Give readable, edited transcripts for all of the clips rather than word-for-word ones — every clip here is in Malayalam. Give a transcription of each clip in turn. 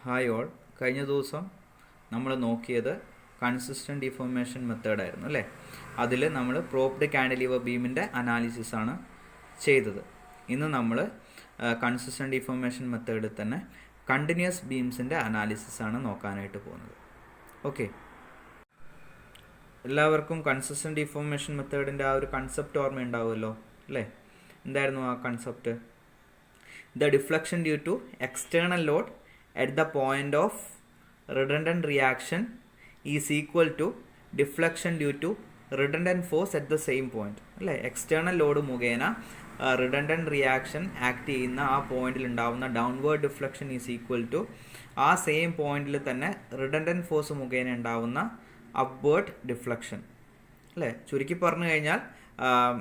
Hi all. കഴിഞ്ഞ ദിവസം നമ്മൾ നോക്കിയത് കൺസിസ്റ്റൻറ്റ് ഡിഫോർമേഷൻ മെത്തേഡായിരുന്നു അല്ലേ. അതിൽ നമ്മൾ പ്രോപ്ഡ് കാൻഡിലിവർ ബീമിൻ്റെ അനാലിസിസാണ് ചെയ്തത്. ഇന്ന് നമ്മൾ കൺസിസ്റ്റൻറ്റ് ഡിഫോർമേഷൻ മെത്തേഡിൽ തന്നെ കണ്ടിന്യൂസ് ബീംസിൻ്റെ അനാലിസിസാണ് നോക്കാനായിട്ട് പോകുന്നത്. ഓക്കെ, എല്ലാവർക്കും കൺസിസ്റ്റൻറ്റ് ഡിഫോർമേഷൻ മെത്തേഡിൻ്റെ ആ ഒരു കൺസെപ്റ്റ് ഓർമ്മ ഉണ്ടാവുമല്ലോ അല്ലേ. എന്തായിരുന്നു ആ concept? The deflection due to external load at the point of redundant reaction is equal to deflection due to redundant force at the same point അല്ലേ. എക്സ്റ്റേണൽ ലോഡ് മുഖേന റിഡണ്ടൻറ്റ് റിയാക്ഷൻ ആക്ട് ചെയ്യുന്ന ആ പോയിന്റിൽ ഉണ്ടാവുന്ന downward deflection is equal to ആ സെയിം പോയിന്റിൽ തന്നെ റിഡണ്ടൻറ്റ് ഫോഴ്സ് മുഖേന ഉണ്ടാവുന്ന അപ്വേർഡ് ഡിഫ്ലക്ഷൻ അല്ലേ. ചുരുക്കി പറഞ്ഞു കഴിഞ്ഞാൽ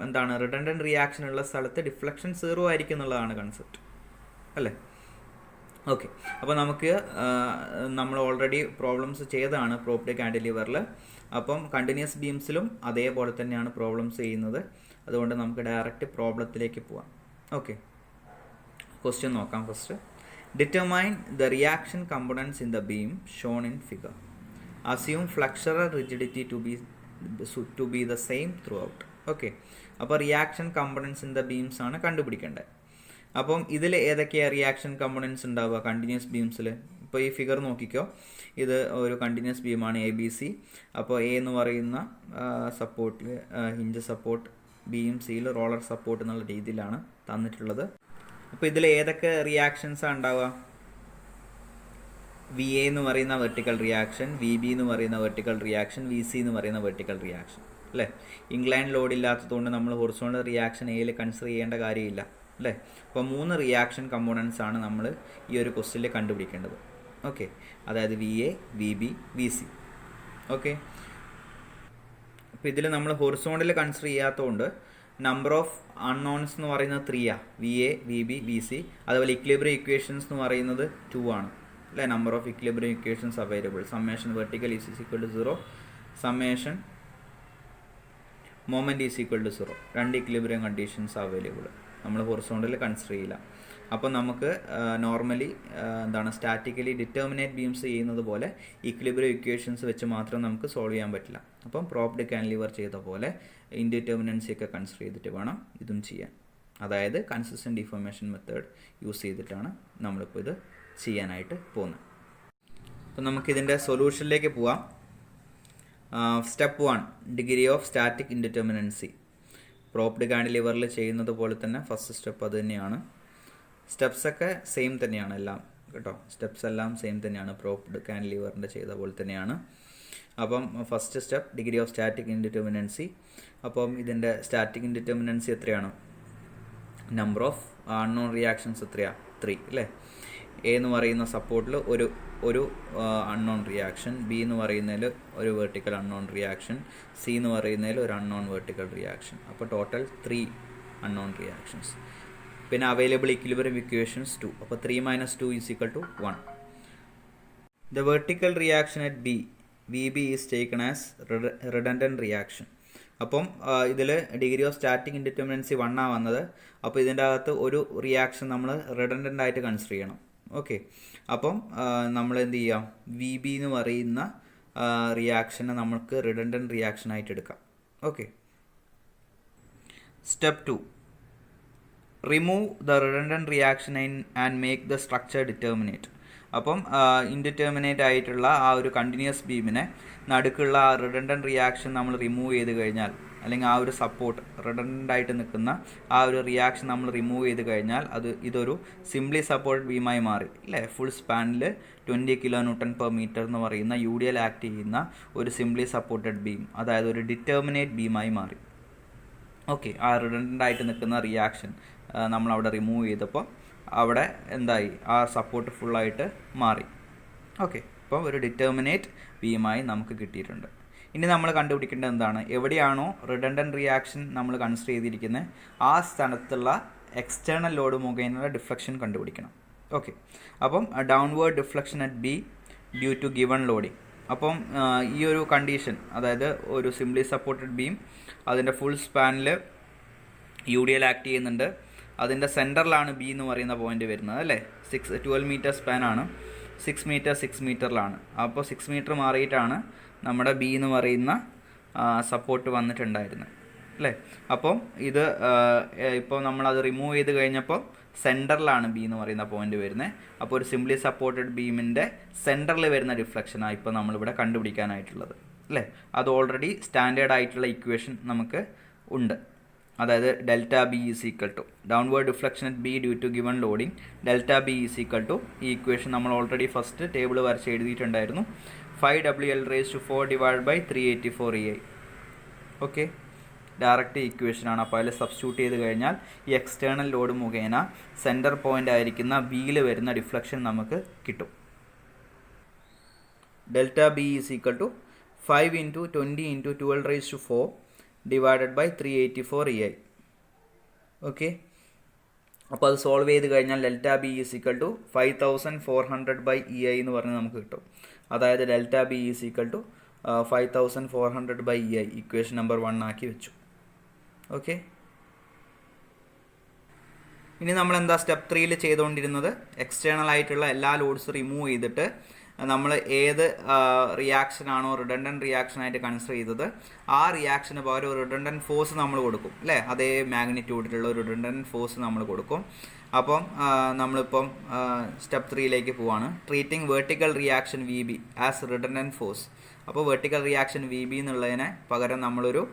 എന്താണ്, റിഡണ്ടൻറ്റ് റിയാക്ഷൻ ഉള്ള സ്ഥലത്ത് ഡിഫ്ലക്ഷൻ 0 ആയിരിക്കും എന്നുള്ളതാണ് കൺസെപ്റ്റ് അല്ലേ. ഓക്കെ, അപ്പോൾ നമുക്ക് നമ്മൾ ഓൾറെഡി പ്രോബ്ലംസ് ചെയ്തതാണ് പ്രോപ്ഡ് കാൻഡിലിവറിൽ. അപ്പം കണ്ടിന്യൂസ് ബീംസിലും അതേപോലെ തന്നെയാണ് പ്രോബ്ലംസ് ചെയ്യുന്നത്. അതുകൊണ്ട് നമുക്ക് ഡയറക്റ്റ് പ്രോബ്ലത്തിലേക്ക് പോവാം. ഓക്കെ, ക്വസ്റ്റ്യൻ നോക്കാം. First, determine the reaction components in the beam shown in figure. Assume flexural rigidity to be the same throughout. Okay, അപ്പോൾ reaction components in the beams ആണ് കണ്ടുപിടിക്കേണ്ടത്. അപ്പം ഇതിൽ ഏതൊക്കെയാണ് റിയാക്ഷൻ കമ്പോണൻസ് ഉണ്ടാവുക കണ്ടിന്യൂസ് ബീംസിൽ? ഇപ്പോൾ ഈ ഫിഗർ നോക്കിക്കോ, ഇത് ഒരു കണ്ടിന്യൂസ് ബീമാണ് ABC. അപ്പോൾ A എന്ന് പറയുന്ന സപ്പോർട്ടിൽ ഹിഞ്ച് സപ്പോർട്ട്, ബിയും സിയിൽ റോളർ സപ്പോർട്ട് എന്നുള്ള രീതിയിലാണ് തന്നിട്ടുള്ളത്. അപ്പോൾ ഇതിൽ ഏതൊക്കെ റിയാക്ഷൻസാണ് ഉണ്ടാവുക? VA എന്ന് പറയുന്ന വെർട്ടിക്കൽ റിയാക്ഷൻ, VB എന്ന് പറയുന്ന വെർട്ടിക്കൽ റിയാക്ഷൻ, VC എന്ന് പറയുന്ന വെർട്ടിക്കൽ റിയാക്ഷൻ അല്ലേ. ഇൻക്ലൈൻ ലോഡ് ഇല്ലാത്തതുകൊണ്ട് നമ്മൾ ഹൊറിസോണ്ടൽ റിയാക്ഷൻ Aയിൽ കൺസിഡർ ചെയ്യേണ്ട കാര്യമില്ല അല്ലേ. അപ്പോൾ 3 റിയാക്ഷൻ കമ്പോണൻസ് ആണ് നമ്മൾ ഈ ഒരു ക്വസ്റ്റ്യനിൽ കണ്ടുപിടിക്കേണ്ടത്. ഓക്കെ, അതായത് VA, VB, VC. ഓക്കെ, അപ്പോൾ ഇതിൽ നമ്മൾ ഹൊറിസോണ്ടൽ കൺസിഡർ ചെയ്യാത്തതുകൊണ്ട് നമ്പർ ഓഫ് അൺനോൺസ് എന്ന് പറയുന്നത് 3 VA, VB, VC. അതുപോലെ ഇക്വിലിബ്രിയം ഇക്വേഷൻസ് എന്ന് പറയുന്നത് 2 ആണ് അല്ലേ. Number of equilibrium equations available. Summation vertical is equal to 0, summation moment is equal to 0. 2 equilibrium conditions available. നമ്മൾ ഹൊറിസോണ്ടൽ കൺസിഡർ ചെയ്യില്ല. അപ്പോൾ നമുക്ക് നോർമലി എന്താണ്, സ്റ്റാറ്റിക്കലി ഡിറ്റർമിനേറ്റ് ബീംസ് ചെയ്യുന്നത് പോലെ ഇക്വിലിബ്രിയം ഇക്വേഷൻസ് വെച്ച് മാത്രം നമുക്ക് സോൾവ് ചെയ്യാൻ പറ്റില്ല. അപ്പം പ്രോപ്ഡ് കാൻഡിലിവർ ചെയ്ത പോലെ ഇൻഡിറ്റർമിനൻസി ഒക്കെ കൺസിഡർ ചെയ്തിട്ട് വേണം ഇതും ചെയ്യാൻ. അതായത് കൺസിസ്റ്റൻറ്റ് ഡിഫോർമേഷൻ മെത്തേഡ് യൂസ് ചെയ്തിട്ടാണ് നമ്മളിപ്പോൾ ഇത് ചെയ്യാനായിട്ട് പോകുന്നത്. അപ്പോൾ നമുക്കിതിൻ്റെ സൊല്യൂഷനിലേക്ക് പോവാം. Step 1, degree of static indeterminacy. Propped കാൻഡിലിവറിൽ ചെയ്യുന്നത് പോലെ തന്നെ ഫസ്റ്റ് സ്റ്റെപ്പ് അത് തന്നെയാണ്. സ്റ്റെപ്സൊക്കെ സെയിം തന്നെയാണ് എല്ലാം കേട്ടോ. സ്റ്റെപ്സ് എല്ലാം സെയിം തന്നെയാണ്, പ്രോപ്ഡ് കാൻഡിലിവറിൻ്റെ ചെയ്ത പോലെ തന്നെയാണ്. അപ്പം first step degree of static indeterminacy. അപ്പം ഇതിൻ്റെ സ്റ്റാറ്റിക് ഇൻഡിറ്റർമിനൻസി എത്രയാണ്? നമ്പർ ഓഫ് അൺനോൺ റിയാക്ഷൻസ് എത്രയാണ്? 3 അല്ലേ. A എന്ന് പറയുന്ന സപ്പോർട്ടിൽ ഒരു അൺനോൺ റിയാക്ഷൻ, B എന്ന് പറയുന്നതിൽ ഒരു വെർട്ടിക്കൽ അൺനോൺ റിയാക്ഷൻ, C എന്ന് പറയുന്നതിൽ ഒരു അൺനോൺ വെർട്ടിക്കൽ റിയാക്ഷൻ. അപ്പോൾ ടോട്ടൽ 3 അൺനോൺ റിയാക്ഷൻസ്. പിന്നെ അവൈലബിൾ ഇക്വിലിബ്രിയം ഇക്വേഷൻസ് 2. അപ്പോൾ 3 - 2 = 1. The vertical reaction at VB is taken as redundant reaction. അപ്പം ഇതിൽ ഡിഗ്രി ഓഫ് സ്റ്റാറ്റിക് ഇൻഡിറ്റർമിനൻസി 1 വന്നത്. അപ്പോൾ ഇതിൻ്റെ അകത്ത് ഒരു റിയാക്ഷൻ നമ്മൾ റിഡണ്ടൻ്റ് ആയിട്ട് കൺസിഡർ ചെയ്യണം. ഓക്കെ, അപ്പം നമ്മൾ എന്ത് ചെയ്യാം, VB എന്ന് പറയുന്ന റിയാക്ഷനെ നമുക്ക് റിഡണ്ടൻറ്റ് റിയാക്ഷൻ ആയിട്ട് എടുക്കാം. Okay, step 2, remove the redundant reaction and make the structure determinate. അപ്പം ഇൻഡിറ്റർമിനേറ്റ് ആയിട്ടുള്ള ആ ഒരു കണ്ടിന്യൂസ് ബീമിനെ നടുക്കുള്ള ആ റിഡണ്ടൻറ്റ് റിയാക്ഷൻ നമ്മൾ റിമൂവ് ചെയ്ത് കഴിഞ്ഞാൽ, അല്ലെങ്കിൽ ആ ഒരു സപ്പോർട്ട് റിഡണ്ടൻ്റ് ആയിട്ട് നിൽക്കുന്ന ആ ഒരു റിയാക്ഷൻ നമ്മൾ റിമൂവ് ചെയ്ത് കഴിഞ്ഞാൽ ഇതൊരു സിംപ്ലി സപ്പോർട്ട് ബീമായി മാറി അല്ലേ. ഫുൾ സ്പാനിൽ 20 kN/m എന്ന് പറയുന്ന UDL ആക്ട് ചെയ്യുന്ന ഒരു സിംപ്ലി സപ്പോർട്ടഡ് ബീം, അതായത് ഒരു ഡിറ്റർമിനേറ്റ് ബീമായി മാറി. ഓക്കെ, ആ റിഡണ്ടൻ്റ് ആയിട്ട് നിൽക്കുന്ന റിയാക്ഷൻ നമ്മളവിടെ റിമൂവ് ചെയ്തപ്പോൾ അവിടെ എന്തായി, ആ സപ്പോർട്ട് ഫുള്ളായിട്ട് മാറി. ഓക്കെ, അപ്പോൾ ഒരു ഡിറ്റർമിനേറ്റ് ബീമായി നമുക്ക് കിട്ടിയിട്ടുണ്ട്. ഇനി നമ്മൾ കണ്ടുപിടിക്കേണ്ടത് എന്താണ്, എവിടെയാണോ റിഡണ്ടൻറ്റ് റിയാക്ഷൻ നമ്മൾ കൺസിഡർ ചെയ്തിരിക്കുന്നത് ആ സ്ഥലത്തുള്ള എക്സ്റ്റേണൽ ലോഡ് മുഖേനയുള്ള ഡിഫ്ലക്ഷൻ കണ്ടുപിടിക്കണം. ഓക്കെ, അപ്പം downward deflection at B due to given loading. അപ്പം ഈ ഒരു കണ്ടീഷൻ, അതായത് ഒരു സിംപ്ലി സപ്പോർട്ടഡ് ബീം അതിൻ്റെ ഫുൾ സ്പാനിൽ UDL ആക്ട് ചെയ്യുന്നുണ്ട്. അതിൻ്റെ സെൻറ്ററിലാണ് B എന്ന് പറയുന്ന പോയിന്റ് വരുന്നത് അല്ലേ. 12 മീറ്റർ സ്പാനാണ്. 6 മീറ്റർ 6 മീറ്ററിലാണ്. അപ്പോൾ 6 മീറ്റർ മാറിയിട്ടാണ് നമ്മുടെ ബി എന്ന് പറയുന്ന സപ്പോർട്ട് വന്നിട്ടുണ്ടായിരുന്നത് അല്ലേ. അപ്പം ഇത് ഇപ്പോൾ നമ്മളത് റിമൂവ് ചെയ്ത് കഴിഞ്ഞപ്പോൾ സെൻറ്ററിലാണ് ബി എന്ന് പറയുന്ന പോയിന്റ് വരുന്നത്. അപ്പോൾ ഒരു സിംപ്ലി സപ്പോർട്ടഡ് ബീമിൻ്റെ സെൻറ്ററിൽ വരുന്ന ഡിഫ്ലക്ഷനാണ് ഇപ്പോൾ നമ്മളിവിടെ കണ്ടുപിടിക്കാനായിട്ടുള്ളത് അല്ലേ. അത് ഓൾറെഡി സ്റ്റാൻഡേർഡ് ആയിട്ടുള്ള ഇക്വേഷൻ നമുക്ക് ഉണ്ട്. അതായത് delta B is equal to downward deflection at B due to given loading delta B is equal to ഈ ഇക്വേഷൻ നമ്മൾ ഓൾറെഡി ഫസ്റ്റ് ടേബിൾ വരച്ച് എഴുതിയിട്ടുണ്ടായിരുന്നു. 5WL⁴ divide by 384 EI. Okay, direct ഇക്വേഷനാണ്. അപ്പോൾ അതിൽ സബ്സ്റ്റിറ്റ്യൂട്ട് ചെയ്ത് കഴിഞ്ഞാൽ ഈ എക്സ്റ്റേണൽ ലോഡ് മുഖേന സെൻറ്റർ പോയിൻ്റ് ആയിരിക്കുന്ന ബിയിൽ വരുന്ന ഡിഫ്ലക്ഷൻ നമുക്ക് കിട്ടും. Delta B is equal to 5 × 20 × 12⁴ divided by 384 EI. Okay, അപ്പോൾ അത് സോൾവ് ചെയ്ത് കഴിഞ്ഞാൽ delta B is equal to 5400/EI എന്ന് പറഞ്ഞ് നമുക്ക് കിട്ടും. അതായത് delta B is equal to 5400/EI equation number 1 ആക്കി വെച്ചു. ഓക്കെ, ഇനി നമ്മൾ എന്താ സ്റ്റെപ്പ് 3ൽ ചെയ്തുകൊണ്ടിരുന്നത്, എക്സ്റ്റേണൽ ആയിട്ടുള്ള എല്ലാ ലോഡ്സ് റിമൂവ് ചെയ്തിട്ട് നമ്മൾ ഏത് റിയാക്ഷനാണോ റിഡൻഡൻറ്റ് റിയാക്ഷനായിട്ട് കൺസിഡർ ചെയ്തത് ആ റിയാക്ഷന് പകരം ഒരു റിഡൻഡൻറ്റ് ഫോഴ്സ് നമ്മൾ കൊടുക്കും അല്ലേ. അതേ മാഗ്നിറ്റ്യൂഡിലുള്ള ഒരു റിഡൻഡൻറ്റ് ഫോഴ്സ് നമ്മൾ കൊടുക്കും. അപ്പം നമ്മളിപ്പം സ്റ്റെപ്പ് 3ലേക്ക് പോവാണ്. Treating vertical reaction V B as redundant force. അപ്പോൾ വെർട്ടിക്കൽ റിയാക്ഷൻ വി ബി എന്നുള്ളതിന് പകരം നമ്മളൊരു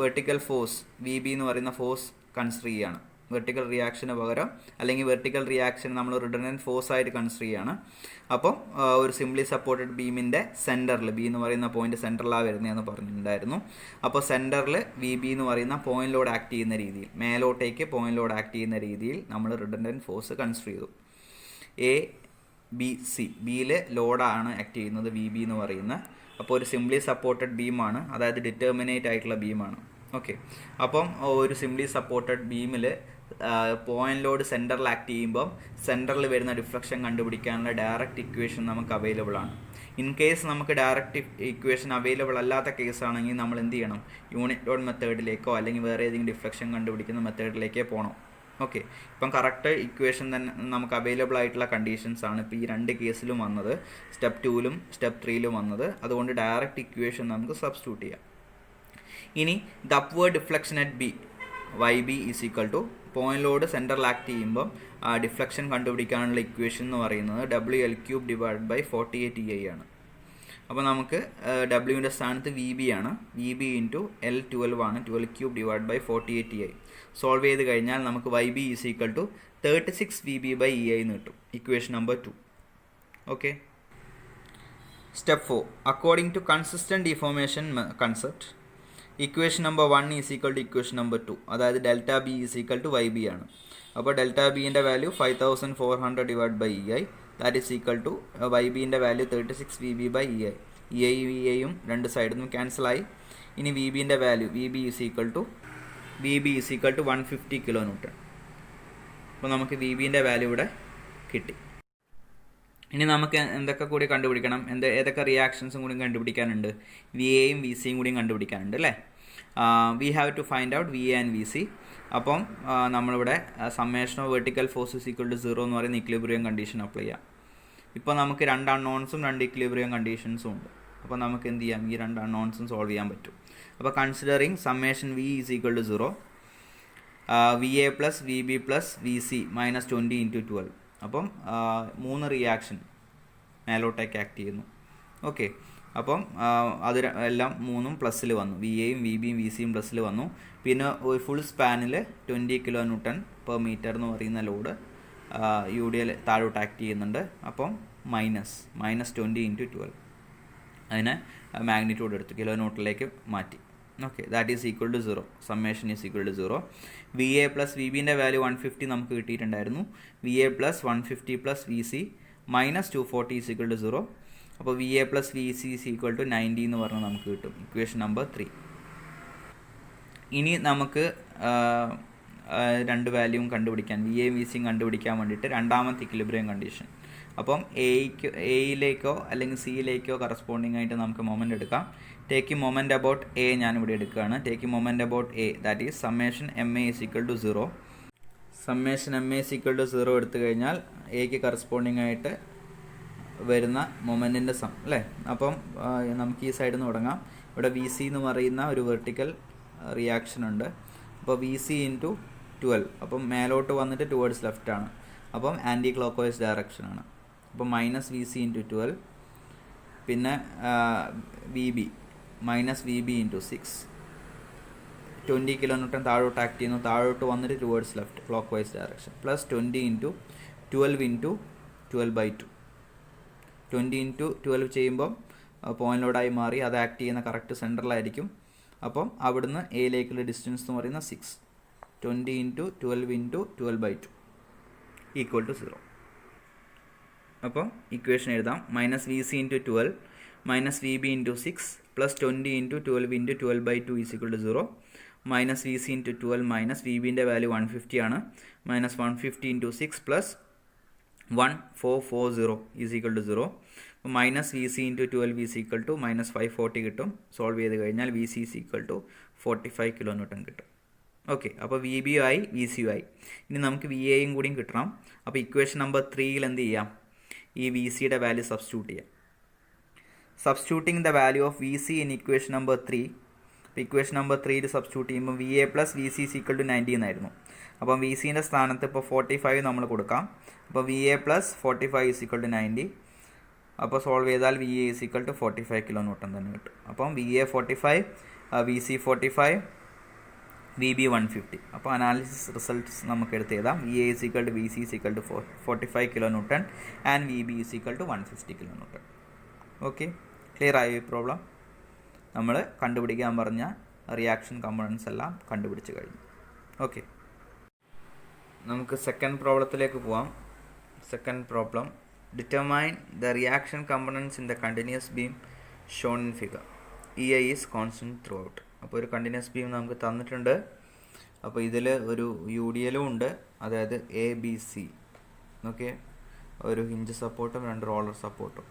വെർട്ടിക്കൽ ഫോഴ്സ് വി ബി എന്ന് പറയുന്ന ഫോഴ്സ് കൺസിഡർ ചെയ്യുകയാണ്. വെർട്ടിക്കൽ റിയാക്ഷന് പകരം അല്ലെങ്കിൽ വെർട്ടിക്കൽ റിയാക്ഷൻ നമ്മൾ റിഡൻഡൻറ്റ് ഫോഴ്സ് ആയിട്ട് കൺസിഡർ ചെയ്യുകയാണ്. അപ്പോൾ ഒരു സിംപ്ലി സപ്പോർട്ടഡ് ബീമിൻ്റെ സെൻറ്ററിൽ ബി എന്ന് പറയുന്ന പോയിന്റ് സെൻറ്ററിലാണ് വരുന്നതെന്ന് പറഞ്ഞിട്ടുണ്ടായിരുന്നു. അപ്പോൾ സെൻറ്ററിൽ വി ബി എന്ന് പറയുന്ന പോയിന്റ് ലോഡ് ആക്ട് ചെയ്യുന്ന രീതിയിൽ മേലോട്ടേക്ക് പോയിന്റ് ലോഡ് ആക്ട് ചെയ്യുന്ന രീതിയിൽ നമ്മൾ റിഡൻഡൻറ്റ് ഫോഴ്സ് കൺസിഡർ ചെയ്തു. എ ബി സി ബിയിൽ ലോഡാണ് ആക്ട് ചെയ്യുന്നത് വി ബി എന്ന് പറയുന്നത്. അപ്പോൾ ഒരു സിംപ്ലി സപ്പോർട്ടഡ് ബീമാണ്, അതായത് ഡിറ്റർമിനേറ്റ് ആയിട്ടുള്ള ബീമാണ്. ഓക്കെ, അപ്പം ഒരു സിംപ്ലി സപ്പോർട്ടഡ് ബീമിൽ പോയിന്റ് ലോഡ് സെൻറ്ററിൽ ആക്ട് ചെയ്യുമ്പം സെൻറ്ററിൽ വരുന്ന ഡിഫ്ലക്ഷൻ കണ്ടുപിടിക്കാനുള്ള ഡയറക്റ്റ് ഇക്വേഷൻ നമുക്ക് അവൈലബിൾ ആണ്. ഇൻ കേസ് നമുക്ക് ഡയറക്റ്റ് ഇക്വേഷൻ അവൈലബിൾ അല്ലാത്ത കേസാണെങ്കിൽ നമ്മൾ എന്ത് ചെയ്യണം, യൂണിറ്റ് ലോഡ് മെത്തേഡിലേക്കോ അല്ലെങ്കിൽ വേറെ ഏതെങ്കിലും ഡിഫ്ലക്ഷൻ കണ്ടുപിടിക്കുന്ന മെത്തേഡിലേക്കോ പോകണം. ഓക്കെ, ഇപ്പം കറക്റ്റ് ഇക്വേഷൻ തന്നെ നമുക്ക് അവൈലബിൾ ആയിട്ടുള്ള കണ്ടീഷൻസ് ആണ് ഇപ്പോൾ ഈ രണ്ട് കേസിലും വന്നത്, സ്റ്റെപ്പ് 2ലും സ്റ്റെപ്പ് 3ലും വന്നത്. അതുകൊണ്ട് ഡയറക്റ്റ് ഇക്വേഷൻ നമുക്ക് സബ്സ്റ്റിറ്റ്യൂട്ട് ചെയ്യാം. ഇനി the upward deflection at B Y B is equal to point load സെൻറ്ററിൽ ആക്ട് ചെയ്യുമ്പോൾ ഡിഫ്ലക്ഷൻ കണ്ടുപിടിക്കാനുള്ള ഇക്വേഷൻ എന്ന് പറയുന്നത് WL³ ഡിവൈഡ് ബൈ 48 EI ആണ്. അപ്പോൾ നമുക്ക് ഡബ്ല്യുവിൻ്റെ സ്ഥാനത്ത് വി ബി ആണ്, വി ബി ഇൻറ്റു L12 ആണ്, 12³ ഡിവൈഡ് ബൈ 48 EI. സോൾവ് ചെയ്ത് കഴിഞ്ഞാൽ നമുക്ക് y B is equal to 36 VB/EI എന്ന് കിട്ടും, equation number 2. Okay, step 4 according to consistent deformation concept equation number 1 is equal to equation number 2, അതായത് delta B is equal to y B ആണ്. അപ്പോൾ ഡെൽറ്റ ബിൻ്റെ value 5400 divide by EI, that is equal to y ബിൻ്റെ വാല്യൂ 36 VB/EI. EI VIയും രണ്ട് സൈഡിൽ നിന്നും ക്യാൻസലായി. ഇനി വി ബിൻ്റെ value V B is equal to 150 kN. അപ്പോൾ നമുക്ക് വി ബിൻ്റെ വാല്യൂ ഇവിടെ കിട്ടി. ഇനി നമുക്ക് എന്തൊക്കെ കൂടി കണ്ടുപിടിക്കണം, ഏതൊക്കെ റിയാക്ഷൻസും കൂടി കണ്ടുപിടിക്കാനുണ്ട്, വി എയും വി സിയും കൂടി കണ്ടുപിടിക്കാനുണ്ട് അല്ലേ. We have to find out V A and V C. അപ്പം നമ്മളിവിടെ summation of vertical force is equal to 0 എന്ന് പറയുന്ന ഇക്വിലിബ്രിയം കണ്ടീഷൻ അപ്ലൈ ചെയ്യാം. ഇപ്പോൾ നമുക്ക് 2 അൺനോൺസും 2 ഇക്വിലിബ്രിയം കണ്ടീഷൻസും ഉണ്ട്. അപ്പോൾ നമുക്ക് എന്ത് ചെയ്യാം, ഈ 2 അൺനോൺസും സോൾവ് ചെയ്യാൻ പറ്റും. അപ്പോൾ considering summation V is equal to 0, V A plus V B plus V C minus 20 × 12. അപ്പം 3 റിയാക്ഷൻ മേലോട്ടേക്ക് ആക്ട് ചെയ്യുന്നു. ഓക്കെ, അപ്പം അത് എല്ലാം 3ഉം പ്ലസ്സിൽ വന്നു, വി എയും വി ബിയും വി സിയും പ്ലസ്സിൽ വന്നു. പിന്നെ ഒരു ഫുൾ സ്പാനിൽ 20 kN/m എന്ന് പറയുന്ന ലോഡ് യു ഡി എൽ താഴോട്ട് ആക്ട് ചെയ്യുന്നുണ്ട്. അപ്പം മൈനസ് 20 × 12 അതിനെ മാഗ്നിറ്റ്യൂഡ് എടുത്തു കിലോന്യൂട്ടനിലേക്ക് മാറ്റി. Okay, that is equal to 0, summation is equal to 0. V A plus V ബിൻ്റെ വാല്യൂ 150 നമുക്ക് കിട്ടിയിട്ടുണ്ടായിരുന്നു. V A plus 150 plus V C minus 240 is equal to 0. അപ്പോൾ V A plus V C is equal to 90 എന്ന് പറഞ്ഞാൽ നമുക്ക് കിട്ടും, ഇക്വേഷൻ നമ്പർ 3. ഇനി നമുക്ക് 2 വാല്യൂവും കണ്ടുപിടിക്കാൻ, വി എയും വി സിയും കണ്ടുപിടിക്കാൻ വേണ്ടിയിട്ട് രണ്ടാമത്തെ ഇക്വിലിബ്രിയം കണ്ടീഷൻ. അപ്പം എയിലേക്കോ അല്ലെങ്കിൽ സിയിലേക്കോ കറസ്പോണ്ടിങ് ആയിട്ട് നമുക്ക് മൊമെൻ്റ് എടുക്കാം. ടേക്കിംഗ് മൊമെൻ്റ് അബൌട്ട് എ ഞാനിവിടെ എടുക്കുകയാണ്. Taking moment about A, that is summation M A is equal to 0. Summation M A is equal to 0 എടുത്തു കഴിഞ്ഞാൽ എക്ക് കറസ്പോണ്ടിങ് ആയിട്ട് വരുന്ന മൊമെൻറ്റിൻ്റെ സം അല്ലേ. അപ്പം നമുക്ക് ഈ സൈഡിൽ നിന്ന് തുടങ്ങാം. ഇവിടെ വി സി എന്ന് പറയുന്ന ഒരു വെർട്ടിക്കൽ റിയാക്ഷൻ ഉണ്ട്. അപ്പോൾ വി സി ഇൻറ്റു 12, അപ്പം മേലോട്ട് വന്നിട്ട് ടുവേർഡ്സ് ലെഫ്റ്റാണ്, അപ്പം ആൻറ്റി ക്ലോക്ക് വൈസ് ഡയറക്ഷനാണ്. അപ്പം മൈനസ് വി സി ഇൻറ്റു 12, പിന്നെ V B minus V B into 6, 20 kN താഴോട്ട് ആക്ട് ചെയ്യുന്നു, താഴോട്ട് വന്നിട്ട് towards left clock vice direction, plus 20 into 12 into 12/2. 20 into 12 ചെയ്യുമ്പം പോയിന്റ് ലോഡായി മാറി, അത് ആക്ട് ചെയ്യുന്ന കറക്റ്റ് സെൻറ്ററിലായിരിക്കും. അപ്പം അവിടുന്ന് എയിലേക്കുള്ള ഡിസ്റ്റൻസ് എന്ന് പറയുന്ന 6. 20 ഇൻറ്റു 12 ഇൻറ്റു 12/2 ഈക്വൽ ടു 0. അപ്പോൾ ഇക്വേഷൻ എഴുതാം. Minus V C into 12 minus V B into 6 plus 20 into 12 into 12/2 is equal to 0. Minus V C into 12 minus V ബിൻ്റെ വാല്യൂ 150 ആണ്. Minus 150 into 6 plus 1440 is equal to 0. Minus V C into 12 is equal to minus 540 കിട്ടും. സോൾവ് ചെയ്ത് കഴിഞ്ഞാൽ V C is equal to 45 kN കിട്ടും. ഓക്കെ, അപ്പോൾ വി ബി ആയി, വി സി ആയി. ഇനി നമുക്ക് വി എയും കൂടിയും കിട്ടണം. അപ്പോൾ ഇക്വേഷൻ നമ്പർ 3 എന്ത് ചെയ്യാം? ഈ വി സിയുടെ വാല്യൂ സബ്സ്റ്റിറ്റ്യൂട്ട് ചെയ്യാം. Substituting the value of V C in equation number 3. അപ്പോൾ ഇക്വേഷൻ നമ്പർ 3 സബ്സ്റ്റിറ്റ്യൂട്ട് ചെയ്യുമ്പോൾ V A plus V C equal to 90 എന്നായിരുന്നു. അപ്പം വി സിൻ്റെ സ്ഥാനത്ത് ഇപ്പോൾ 45 നമ്മൾ കൊടുക്കാം. അപ്പോൾ V A plus 45 is equal to 90. അപ്പോൾ സോൾവ് ചെയ്താൽ V A is equal to 45 kN തന്നെ കിട്ടും. അപ്പം V A 45, V C 45, V B 150. അപ്പോൾ അനാലിസിസ് റിസൾട്ട്സ് നമുക്ക് എടുത്ത് എഴുതാം. V A is equal to V C is equal to 45 kN and V B is equal to 150 kN. Okay, clear ആയോ ഈ പ്രോബ്ലം? നമ്മൾ കണ്ടുപിടിക്കാൻ പറഞ്ഞ റിയാക്ഷൻ കമ്പോണൻസ് എല്ലാം കണ്ടുപിടിച്ച് കഴിഞ്ഞു. ഓക്കെ, നമുക്ക് സെക്കൻഡ് പ്രോബ്ലത്തിലേക്ക് പോവാം. Second problem, determine the reaction components in the continuous beam shown in figure. E I is constant through out. അപ്പോൾ ഒരു കണ്ടിന്യൂസ് ബീം നമുക്ക് തന്നിട്ടുണ്ട്. അപ്പോൾ ഇതിൽ ഒരു യു ഡി എല്ലും ഉണ്ട്, അതായത് എ ബി സി. ഓക്കെ, ഒരു ഹിഞ്ച് സപ്പോർട്ടും 2 റോളർ സപ്പോർട്ടും.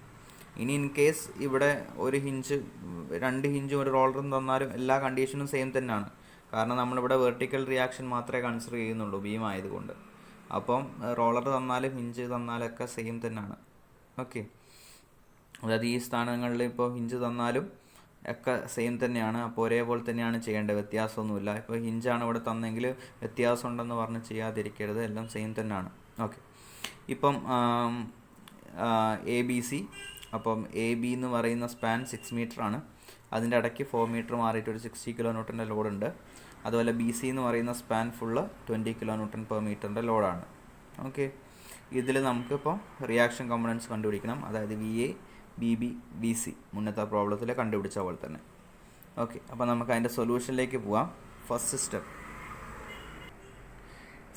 ഇനി ഇൻ കേസ് ഇവിടെ ഒരു ഹിഞ്ച്, 2 ഹിഞ്ചും ഒരു റോളറും തന്നാലും എല്ലാ കണ്ടീഷനും സെയിം തന്നെയാണ്. കാരണം നമ്മളിവിടെ വെർട്ടിക്കൽ റിയാക്ഷൻ മാത്രമേ കൺസിഡർ ചെയ്യുന്നുള്ളൂ ബീം ആയതുകൊണ്ട്. അപ്പം റോളർ തന്നാലും ഹിഞ്ച് തന്നാലൊക്കെ സെയിം തന്നെയാണ്. ഓക്കെ, അതായത് ഈ സ്ഥാനങ്ങളിൽ ഇപ്പോൾ ഹിഞ്ച് തന്നാലും ഒക്കെ സെയിം തന്നെയാണ്. അപ്പോൾ ഒരേപോലെ തന്നെയാണ് ചെയ്യേണ്ടത്, വ്യത്യാസമൊന്നുമില്ല. ഇപ്പോൾ ഹിഞ്ചാണ് ഇവിടെ തന്നെങ്കിൽ വ്യത്യാസം ഉണ്ടെന്ന് പറഞ്ഞ് ചെയ്യാതിരിക്കരുത്, എല്ലാം സെയിം തന്നെയാണ്. ഓക്കെ, ഇപ്പം എ ബി സി. അപ്പം എ ബി എന്ന് പറയുന്ന സ്പാൻ 6 മീറ്റർ ആണ്. അതിൻ്റെ ഇടയ്ക്ക് 4 മീറ്റർ മാറിയിട്ട് ഒരു 60 kN ലോഡുണ്ട്. അതുപോലെ ബി സി എന്ന് പറയുന്ന സ്പാൻ ഫുള്ള് 20 kN/m ലോഡാണ്. ഓക്കെ, ഇതിൽ നമുക്കിപ്പോൾ റിയാക്ഷൻ കമ്പോണൻസ് കണ്ടുപിടിക്കണം. അതായത് V A, B B, B C മുന്നത്തെ പ്രോബ്ലത്തിൽ കണ്ടുപിടിച്ച പോലെ തന്നെ. ഓക്കെ, അപ്പോൾ നമുക്ക് അതിൻ്റെ സൊല്യൂഷനിലേക്ക് പോവാം. First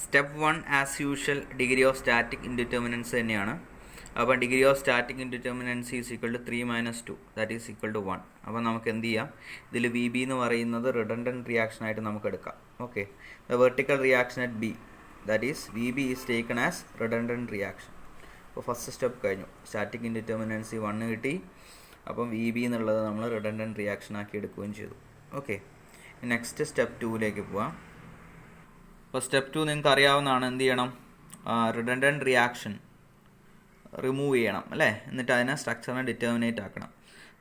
step 1 as usual degree of static indeterminacy തന്നെയാണ്. അപ്പോൾ degree of static indeterminacy is equal to 3 - 2, that is equal to 1. അപ്പോൾ നമുക്ക് എന്ത് ചെയ്യാം? ഇതിൽ വി ബി എന്ന് പറയുന്നത് റിഡൻഡൻറ്റ് റിയാക്ഷൻ ആയിട്ട് നമുക്ക് എടുക്കാം. Okay, the vertical reaction at B, that is V B is taken as redundant reaction. അപ്പോൾ ഫസ്റ്റ് സ്റ്റെപ്പ് കഴിഞ്ഞു. സ്റ്റാറ്റിക് ഇൻഡിറ്റർമിനൻസി 1 കിട്ടി. അപ്പം വി ബി എന്നുള്ളത് നമ്മൾ റിഡൻഡൻറ്റ് റിയാക്ഷൻ ആക്കി എടുക്കുകയും ചെയ്തു. ഓക്കെ, നെക്സ്റ്റ് സ്റ്റെപ്പ് 2ലേക്ക് പോവാം. അപ്പോൾ സ്റ്റെപ്പ് 2 നിങ്ങൾക്ക് അറിയാവുന്നതാണ്. എന്ത് ചെയ്യണം? റിഡൻഡൻറ്റ് റിയാക്ഷൻ റിമൂവ് ചെയ്യണം അല്ലേ, എന്നിട്ട് അതിനെ സ്ട്രക്ചറിനെ ഡിറ്റർമിനേറ്റ് ആക്കണം.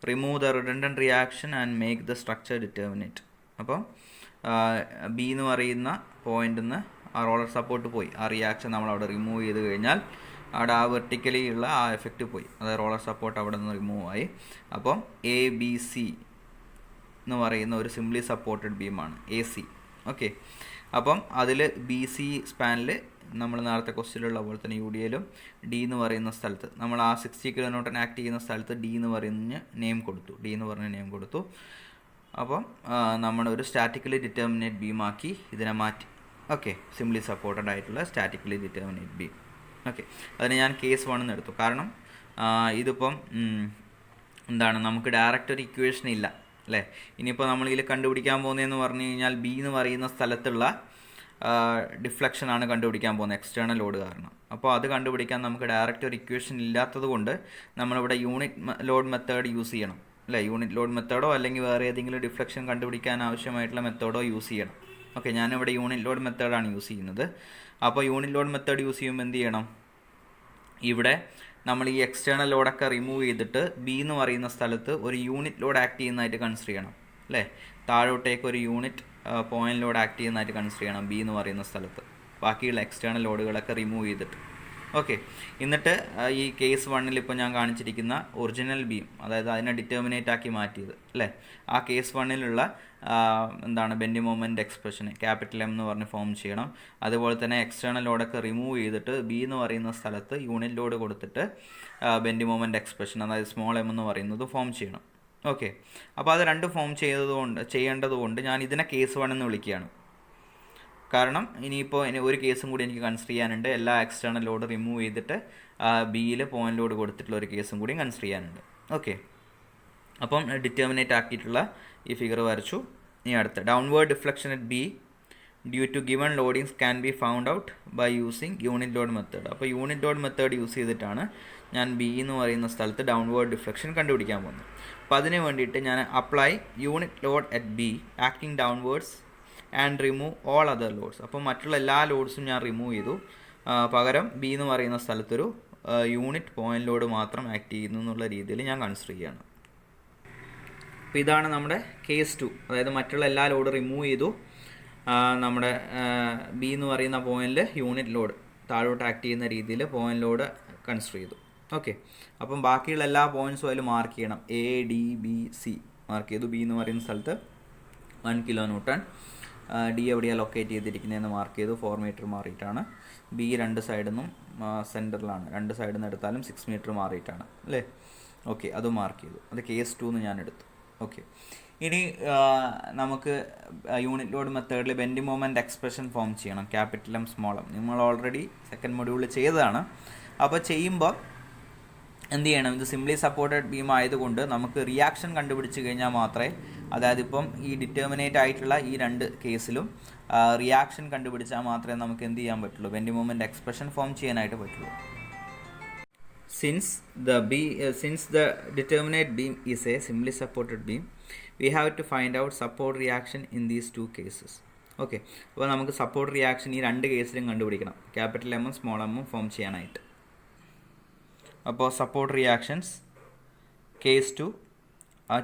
Remove the redundant reaction and make the structure determinate. അപ്പോൾ ബി എന്ന് പറയുന്ന പോയിന്റിൽ നിന്ന് ആ റോളർ സപ്പോർട്ട് പോയി. ആ റിയാക്ഷൻ നമ്മൾ അവിടെ റിമൂവ് ചെയ്ത് കഴിഞ്ഞാൽ അവിടെ ആ വെർട്ടിക്കലി ഉള്ള ആ എഫക്റ്റ് പോയി. അതായത് റോളർ സപ്പോർട്ട് അവിടെ നിന്ന് റിമൂവ് ആയി. അപ്പം എ ബി സി എന്ന് പറയുന്ന ഒരു സിംപ്ലി സപ്പോർട്ടഡ് ബീമാണ് എ സി. ഓക്കെ, അപ്പം അതിൽ ബി സി സ്പാനിൽ നമ്മൾ നേരത്തെ ക്വസ്റ്റിലുള്ള പോലെ തന്നെ യു ഡി എയിലും ഡി എന്ന് പറയുന്ന സ്ഥലത്ത് നമ്മൾ ആ 60 kN ആക്ട് ചെയ്യുന്ന സ്ഥലത്ത് ഡി എന്ന് പറയുന്ന നെയിം കൊടുത്തു. ഡി എന്ന് പറഞ്ഞ നെയിം കൊടുത്തു. അപ്പം നമ്മളൊരു സ്റ്റാറ്റിക്കലി ഡിറ്റർമിനേറ്റ് ബീമാക്കി ഇതിനെ മാറ്റി. ഓക്കെ, സിംപ്ലി സപ്പോർട്ടഡ് ആയിട്ടുള്ള സ്റ്റാറ്റിക്കലി ഡിറ്റർമിനേറ്റ് ബീം. ഓക്കെ, അതിന് ഞാൻ കേസ് 1 എന്ന് എടുത്തു. കാരണം ഇതിപ്പം എന്താണ്, നമുക്ക് ഡയറക്റ്റ് ഒരു ഇക്വേഷൻ ഇല്ല അല്ലേ. ഇനിയിപ്പോൾ നമ്മൾ ഇതിൽ കണ്ടുപിടിക്കാൻ പോകുന്നതെന്ന് പറഞ്ഞു കഴിഞ്ഞാൽ ബി എന്ന് പറയുന്ന സ്ഥലത്തുള്ള ഡിഫ്ലക്ഷനാണ് കണ്ടുപിടിക്കാൻ പോകുന്നത്, എക്സ്റ്റേണൽ ലോഡ് കാരണം. അപ്പോൾ അത് കണ്ടുപിടിക്കാൻ നമുക്ക് ഡയറക്റ്റ് ഒരു ഇക്വേഷൻ ഇല്ലാത്തത് കൊണ്ട് നമ്മളിവിടെ യൂണിറ്റ് ലോഡ് മെത്തേഡ് യൂസ് ചെയ്യണം അല്ലേ. യൂണിറ്റ് ലോഡ് മെത്തേഡോ അല്ലെങ്കിൽ വേറെ ഏതെങ്കിലും ഡിഫ്ലക്ഷൻ കണ്ടുപിടിക്കാൻ ആവശ്യമായിട്ടുള്ള മെത്തേഡോ യൂസ് ചെയ്യണം. ഓക്കെ, ഞാനിവിടെ യൂണിറ്റ് ലോഡ് മെത്തേഡാണ് യൂസ് ചെയ്യുന്നത്. അപ്പോൾ യൂണിറ്റ് ലോഡ് മെത്തേഡ് യൂസ് ചെയ്യുമ്പോൾ എന്ത് ചെയ്യണം? ഇവിടെ നമ്മൾ ഈ എക്സ്റ്റേണൽ ലോഡൊക്കെ റിമൂവ് ചെയ്തിട്ട് ബി എന്ന് പറയുന്ന സ്ഥലത്ത് ഒരു യൂണിറ്റ് ലോഡ് ആക്ട് ചെയ്യുന്നതായിട്ട് കൺസിഡർ ചെയ്യണം അല്ലേ. താഴോട്ടേക്ക് ഒരു യൂണിറ്റ് പോയിന്റ് ലോഡ് ആക്ട് ചെയ്യുന്നതായിട്ട് കൺസിഡർ ചെയ്യണം ബി എന്ന് പറയുന്ന സ്ഥലത്ത്, ബാക്കിയുള്ള എക്സ്റ്റേണൽ ലോഡുകളൊക്കെ റിമൂവ് ചെയ്തിട്ട്. ഓക്കെ, എന്നിട്ട് ഈ കേസ് 1 ഇപ്പോൾ ഞാൻ കാണിച്ചിരിക്കുന്ന ഒറിജിനൽ ബീം, അതായത് അതിനെ ഡിറ്റർമിനേറ്റ് ആക്കി മാറ്റിയത് അല്ലേ, ആ കേസ് 1 എന്താണ് ബെൻഡിങ് മൊമെൻറ്റ് എക്സ്പ്രഷന് ക്യാപിറ്റൽ എം എന്ന് പറഞ്ഞ് ഫോം ചെയ്യണം. അതുപോലെ തന്നെ എക്സ്റ്റേണൽ ലോഡൊക്കെ റിമൂവ് ചെയ്തിട്ട് ബി എന്ന് പറയുന്ന സ്ഥലത്ത് യൂണിറ്റ് ലോഡ് കൊടുത്തിട്ട് ബെൻഡിങ് മൊമെൻറ്റ് എക്സ്പ്രഷൻ, അതായത് സ്മോൾ എം എന്ന് പറയുന്നത് ഫോം ചെയ്യണം. ഓക്കെ, അപ്പോൾ അത് രണ്ട് ഫോം ചെയ്യേണ്ടതുകൊണ്ട് ഞാൻ ഇതിനെ കേസ് 1 എന്ന് വിളിക്കുകയാണ്. കാരണം ഇനിയിപ്പോൾ ഒരു കേസും കൂടി എനിക്ക് കൺസിഡർ ചെയ്യാനുണ്ട്. എല്ലാ എക്സ്റ്റേണൽ ലോഡ് റിമൂവ് ചെയ്തിട്ട് ബിയിൽ പോയിന്റ് ലോഡ് കൊടുത്തിട്ടുള്ള ഒരു കേസും കൂടി കൺസിഡർ ചെയ്യാനുണ്ട്. ഓക്കെ, അപ്പം ഡിറ്റർമിനേറ്റ് ആക്കിയിട്ടുള്ള ഈ ഫിഗർ വരച്ചു. ഇനി അടുത്ത downward deflection at B due to given loadings can be found out by using unit load method. അപ്പോൾ യൂണിറ്റ് ലോഡ് മെത്തേഡ് യൂസ് ചെയ്തിട്ടാണ് ഞാൻ ബി എന്ന് പറയുന്ന സ്ഥലത്ത് ഡൗൺവേർഡ് ഡിഫ്ലക്ഷൻ കണ്ടുപിടിക്കാൻ പോകുന്നത്. അപ്പോൾ അതിന് വേണ്ടിയിട്ട് ഞാൻ apply unit load at B acting downwards and remove all other loads. അപ്പോൾ മറ്റുള്ള എല്ലാ ലോഡ്സും ഞാൻ റിമൂവ് ചെയ്തു. പകരം ബി എന്ന് പറയുന്ന സ്ഥലത്തൊരു യൂണിറ്റ് പോയിന്റ് ലോഡ് മാത്രം ആക്ട് ചെയ്യുന്നു എന്നുള്ള രീതിയിൽ ഞാൻ കൺസിഡർ ചെയ്യുകയാണ്. അപ്പോൾ ഇതാണ് നമ്മുടെ കേസ് 2, അതായത് മറ്റുള്ള എല്ലാ ലോഡ് റിമൂവ് ചെയ്തു. നമ്മുടെ ബി എന്ന് പറയുന്ന പോയിന്റിൽ യൂണിറ്റ് ലോഡ് താഴോട്ട് ആക്ട് ചെയ്യുന്ന രീതിയിൽ പോയിന്റ് ലോഡ് കൺസിഡർ ചെയ്തു. ഓക്കെ, അപ്പം ബാക്കിയുള്ള എല്ലാ പോയിന്റ്സും അതിൽ മാർക്ക് ചെയ്യണം. A D B C mark ചെയ്തു. ബി എന്ന് പറയുന്ന സ്ഥലത്ത് 1 കിലോ ന്യൂട്ടൺ, ഡി എവിടെയാണ് ലൊക്കേറ്റ് ചെയ്തിരിക്കുന്നതെന്ന് മാർക്ക് ചെയ്തു. 4 മീറ്റർ മാറിയിട്ടാണ്. ബി രണ്ട് സൈഡിൽ നിന്നും സെൻറ്ററിലാണ്, രണ്ട് സൈഡിൽ നിന്ന് എടുത്താലും 6 മീറ്റർ മാറിയിട്ടാണ് അല്ലേ. ഓക്കെ, അത് മാർക്ക് ചെയ്തു. അത് കേസ് 2 എന്ന് ഞാൻ എടുത്തു. ഓക്കെ, ഇനി നമുക്ക് യൂണിറ്റ് ലോഡ് മെത്തേഡിൽ ബെൻഡിങ് മൊമെൻറ്റ് എക്സ്പ്രഷൻ ഫോം ചെയ്യണം, ക്യാപിറ്റൽ എം സ്മോൾ എം. നമ്മൾ ഓൾറെഡി സെക്കൻഡ് മൊഡ്യൂളിൽ ചെയ്തതാണ്. അപ്പോൾ ചെയ്യുമ്പോൾ എന്ത് ചെയ്യണം, ഇത് സിംപ്ലി സപ്പോർട്ടഡ് ബീം ആയതുകൊണ്ട് നമുക്ക് റിയാക്ഷൻ കണ്ടുപിടിച്ച് കഴിഞ്ഞാൽ മാത്രമേ, അതായത് ഇപ്പം ഈ ഡിറ്റർമിനേറ്റ് ആയിട്ടുള്ള ഈ രണ്ട് കേസിലും റിയാക്ഷൻ കണ്ടുപിടിച്ചാൽ മാത്രമേ നമുക്ക് എന്ത് ചെയ്യാൻ പറ്റുള്ളൂ, ബെൻഡിങ് മൊമെൻറ്റ് എക്സ്പ്രഷൻ ഫോം ചെയ്യാനായിട്ട് പറ്റുള്ളൂ. Since the determinate beam is a simply supported beam, we have to find out support reaction in these two cases. Okay, അപ്പോൾ നമുക്ക് സപ്പോർട്ട് റിയാക്ഷൻ ഈ രണ്ട് കേസിലും കണ്ടുപിടിക്കണം, ക്യാപിറ്റൽ എമ്മും സ്മോൾ എമ്മും ഫോം ചെയ്യാനായിട്ട്. അപ്പോൾ support reactions case 2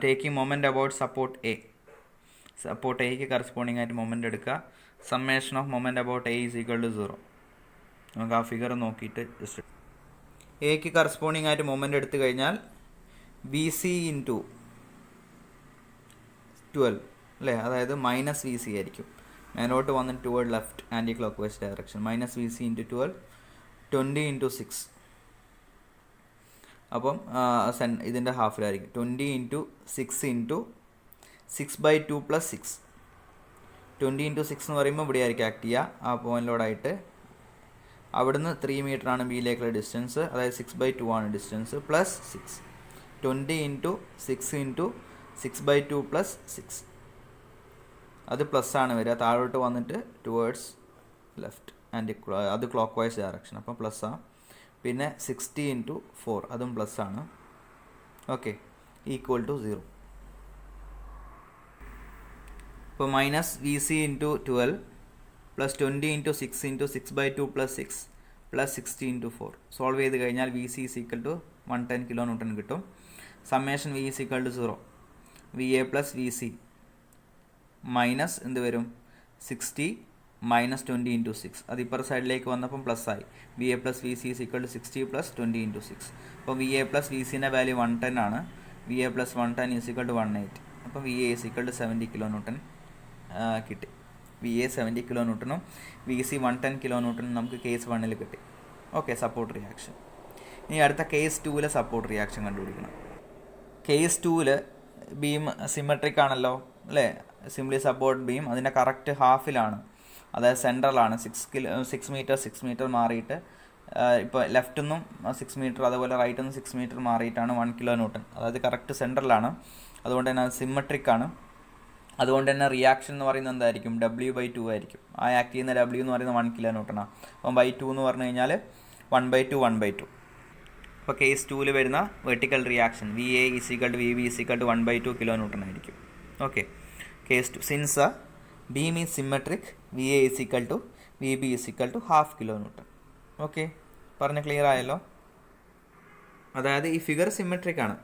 taking moment about support A. Support എക്ക് കറസ്പോണ്ടിങ് ആയിട്ട് മൊമെൻറ്റ് എടുക്കുക. Summation of moment about A is equal to 0. നമുക്ക് ആ ഫിഗർ നോക്കിയിട്ട് ജസ്റ്റ് എക്ക് കറസ്പോണ്ടിങ് ആയിട്ട് മൊമെൻറ്റ് എടുത്തു കഴിഞ്ഞാൽ വി സി ഇൻറ്റു 12 അല്ലേ, അതായത് മൈനസ് വി സി ആയിരിക്കും. മേലോട്ട് വന്നിട്ട് toward left anti clock vice direction. Minus V C into 12, 20 into 6. അപ്പം ഇതിൻ്റെ ഹാഫിലായിരിക്കും. 20 ഇൻറ്റു 6 ഇൻറ്റു 6/2 + 6. 20 ഇൻറ്റു 6 എന്ന് പറയുമ്പോൾ ഇവിടെ ആയിരിക്കും ആക്ട് ചെയ്യുക ആ പോയിൻറ്റിലോടായിട്ട്. അവിടുന്ന് 3 മീറ്ററാണ് ബിയിലേക്കുള്ള ഡിസ്റ്റൻസ്, അതായത് 6/2 ആണ് ഡിസ്റ്റൻസ്, പ്ലസ് 6. 20 into 6 into 6/2 + 6. അത് പ്ലസ് ആണ് വരിക. താഴോട്ട് വന്നിട്ട് ടുവേർഡ്സ് ലെഫ്റ്റ് ആൻഡ് അത് ക്ലോക്ക് വൈസ് ഡയറക്ഷൻ, അപ്പം പ്ലസ്സാണ്. പിന്നെ 60 ഇൻറ്റു 4 അതും പ്ലസ് ആണ്. Okay, equal to 0. ഇപ്പോൾ minus V C into 12 plus 20 into 6 into 6/2 + 6 plus 60 into 4. Solve ചെയ്ത് കഴിഞ്ഞാൽ V C is equal to 110 kilo newton കിട്ടും. Summation V is equal to 0. V A plus V C minus എന്ത് വരും, 60 മൈനസ് 20 ഇൻറ്റു 6. അത് ഇപ്പുറ സൈഡിലേക്ക് വന്നപ്പം പ്ലസ് ആയി. V A plus V C is equal to 60 plus 20 into 6. അപ്പോൾ വി എ പ്ലസ് വി സിൻ്റെ വാല്യൂ 110 ആണ്. V A plus 110 is equal to 180. അപ്പോൾ V A is equal to 70 kilonewton കിട്ടി. വി എ 70 കിലോ ന്യൂട്ടണും വി സി 110 കിലോ ന്യൂട്ടണും നമുക്ക് കേസ് 1 കിട്ടി. ഓക്കെ, സപ്പോർട്ട് റിയാക്ഷൻ. ഇനി അടുത്ത കേസ് 2 സപ്പോർട്ട് റിയാക്ഷൻ കണ്ടുപിടിക്കണം. കേസ് 2 ബീം സിമെട്രിക് ആണല്ലോ അല്ലേ, സിംപ്ലി സപ്പോർട്ട് ബീം. അതിൻ്റെ കറക്റ്റ് ഹാഫിലാണ്, അതായത് സെൻട്രലാണ്. 6 മീറ്റർ മാറിയിട്ട് ഇപ്പോൾ ലെഫ്റ്റിൽ നിന്നും 6 മീറ്റർ, അതുപോലെ റൈറ്റിൽ നിന്ന് 6 മീറ്റർ മാറിയിട്ടാണ് 1 കിലോ ന്യൂട്ടൺ. അതായത് കറക്റ്റ് സെൻട്രലാണ്. അതുകൊണ്ട് തന്നെ അത് സിമെട്രിക് ആണ്. അതുകൊണ്ട് തന്നെ റിയാക്ഷൻ എന്ന് പറയുന്നത് എന്തായിരിക്കും, W/2 ആയിരിക്കും. ആ ആക്ട് ചെയ്യുന്ന W എന്ന് പറയുന്നത് 1 കിലോ ന്യൂട്ടണാണ്. അപ്പം /2 എന്ന് പറഞ്ഞു കഴിഞ്ഞാൽ 1/2. അപ്പോൾ കേസ് 2 വരുന്ന vertical reaction V A is equal to V B is equal to 1/2 kilonewton ആയിരിക്കും. Okay, case 2 since beam is symmetric V A is equal to V B is equal to 1/2 kilonewton. Okay, പറഞ്ഞ ക്ലിയർ ആയല്ലോ. അതായത് ഈ ഫിഗർ സിമെട്രിക് ആണ്.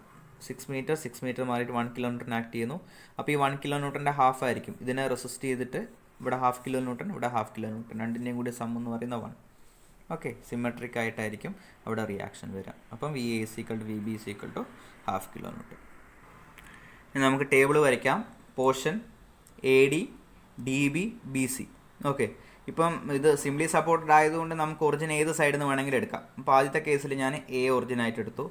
6 മീറ്റർ മാറിയിട്ട് 1 കിലോമീറ്ററിന് ആക്ട് ചെയ്യുന്നു. അപ്പോൾ ഈ 1 കിലോമീറ്ററിൻ്റെ ഹാഫ് ആയിരിക്കും. ഇതിനെ റെസിസ്റ്റ് ചെയ്തിട്ട് ഇവിടെ ഹാഫ് കിലോമീറ്റർ, ഇവിടെ ഹാഫ് കിലോമീറ്റർ, രണ്ടിൻ്റെയും കൂടി സം എന്ന് പറയുന്ന 1. ഓക്കെ, സിമെട്രിക് ആയിട്ടായിരിക്കും അവിടെ റിയാക്ഷൻ വരിക. അപ്പം V A is equal to V B is equal to half kilometre. ഇനി നമുക്ക് ടേബിൾ വരയ്ക്കാം. Portion A D D B B C. Okay, ഇപ്പം ഇത് സിംപ്ലി സപ്പോർട്ടഡ് ആയതുകൊണ്ട് നമുക്ക് ഒറിജിൻ ഏത് സൈഡിൽ നിന്ന് വേണമെങ്കിലും എടുക്കാം. അപ്പോൾ ആദ്യത്തെ കേസിൽ ഞാൻ എ ഒറിജിനായിട്ട് എടുത്തു,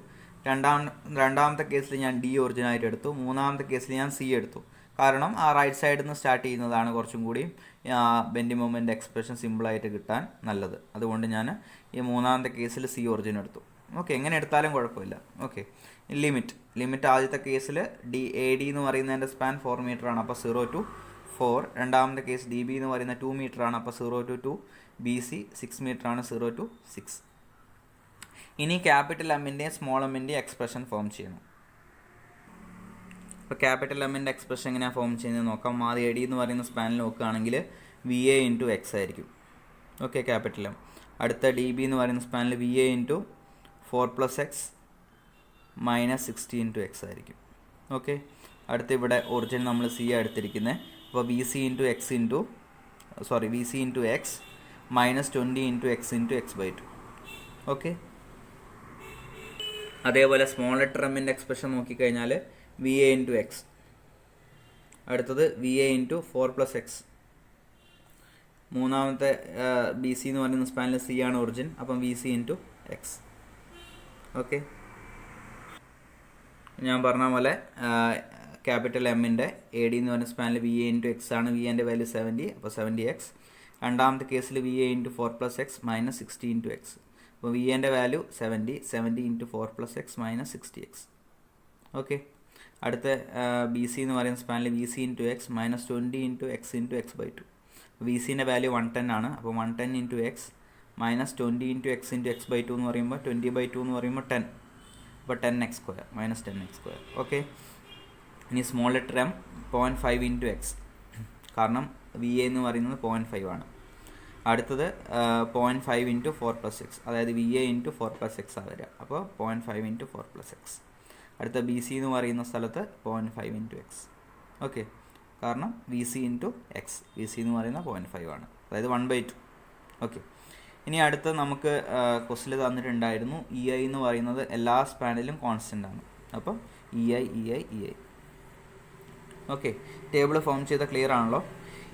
രണ്ടാമത്തെ കേസിൽ ഞാൻ ഡി ഒറിജിനായിട്ട് എടുത്തു, മൂന്നാമത്തെ കേസിൽ ഞാൻ സി എടുത്തു. കാരണം ആ റൈറ്റ് സൈഡിൽ നിന്ന് സ്റ്റാർട്ട് ചെയ്യുന്നതാണ് കുറച്ചും കൂടി ബെൻഡിങ് മൊമെൻ്റ് എക്സ്പ്രഷൻ സിമ്പിളായിട്ട് കിട്ടാൻ നല്ലത്. അതുകൊണ്ട് ഞാൻ ഈ മൂന്നാമത്തെ കേസിൽ സി ഒറിജിൻ എടുത്തു. ഓക്കെ, എങ്ങനെ എടുത്താലും കുഴപ്പമില്ല. ഓക്കെ, ലിമിറ്റ് ആദ്യത്തെ കേസിൽ എ ഡി എന്ന് പറയുന്നതിൻ്റെ സ്പാൻ 4 മീറ്റർ ആണ്. അപ്പോൾ 0 to 4. രണ്ടാമത്തെ കേസ് ഡി ബി എന്ന് പറയുന്ന 2 മീറ്റർ ആണ്. അപ്പോൾ 0 to 2. ബി സി 6 മീറ്റർ ആണ്. 0 to 6. ഇനി ക്യാപിറ്റൽ എമ്മിൻ്റെയും സ്മോൾ എമ്മിൻ്റെയും എക്സ്പ്രഷൻ ഫോം ചെയ്യണം. ഇപ്പോൾ ക്യാപിറ്റൽ എമ്മിൻ്റെ എക്സ്പ്രഷൻ എങ്ങനെയാണ് ഫോം ചെയ്യുന്നത് നോക്കാം. ആദ്യം എ ഡി എന്ന് പറയുന്ന സ്പാനിൽ നോക്കുകയാണെങ്കിൽ വി എ ഇൻറ്റു എക്സ് ആയിരിക്കും. Okay, capital M. അടുത്ത ഡി ബി എന്ന് പറയുന്ന സ്പാനിൽ V A into 4 + x - 60 into x ആയിരിക്കും. ഓക്കെ, അടുത്ത ഇവിടെ ഒറിജിൻ നമ്മൾ സി എടുത്തിരിക്കുന്നത്. അപ്പോൾ V C into x -20 into x into x/2. ഓക്കെ, അതേപോലെ സ്മോൾ ലെറ്റർ എമ്മിൻ്റെ എക്സ്പ്രഷൻ നോക്കിക്കഴിഞ്ഞാൽ വി എ ഇൻറ്റു എക്സ്, അടുത്തത് വി എ ഇൻറ്റു 4 + x. മൂന്നാമത്തെ ബി സി എന്ന് പറയുന്ന സ്പാനിൽ സി ആണ് ഒറിജിൻ. അപ്പം V C into X. Okay, ഞാൻ പറഞ്ഞ പോലെ ക്യാപിറ്റൽ എമ്മിൻ്റെ എ ഡി എന്ന് പറയുന്ന സ്പാനിൽ വി എ ഇൻറ്റു എക്സ് ആണ്. വി എൻ്റെ വാല്യൂ 70, അപ്പോൾ 70x. രണ്ടാമത്തെ കേസിൽ V A into 4 + x - 60 into x. അപ്പോൾ വി എൻ്റെ value 70 into 4 + x - 60x. Okay, അടുത്ത ബി സി എന്ന് പറയുന്ന സ്പാനിൽ V C into x -20 into x into x/2. V സിൻ്റെ വാല്യൂ 110 ആണ്. അപ്പോൾ 110 into x -20 into x into x/2 എന്ന് പറയുമ്പോൾ 20/2 എന്ന് പറയുമ്പോൾ 10. അപ്പോൾ 10x², -10x². ഓക്കെ, ഇനി small letter M 0.5 into X, കാരണം വി എ എന്ന് പറയുന്നത് 0.5 ആണ്. അടുത്തത് 0.5 ഇൻറ്റു 4 + x, അതായത് വി എ ഇൻറ്റു 4 + x വരിക. അപ്പോൾ 0.5 ഇൻറ്റു 4 + x. അടുത്ത ബി സി എന്ന് പറയുന്ന സ്ഥലത്ത് 0.5 ഇൻറ്റു എക്സ്. ഓക്കെ, കാരണം V C into X, V C എന്ന് പറയുന്ന 0.5 ആണ്, അതായത് 1/2. ഓക്കെ, ഇനി അടുത്ത നമുക്ക് ക്വസ്റ്റിൽ തന്നിട്ടുണ്ടായിരുന്നു ഇ ഐ എന്ന് പറയുന്നത് എല്ലാ സ്പാനിലും കോൺസ്റ്റൻ്റ് ആണ്. അപ്പം E I. Okay, table form ചെയ്ത ക്ലിയർ ആണല്ലോ.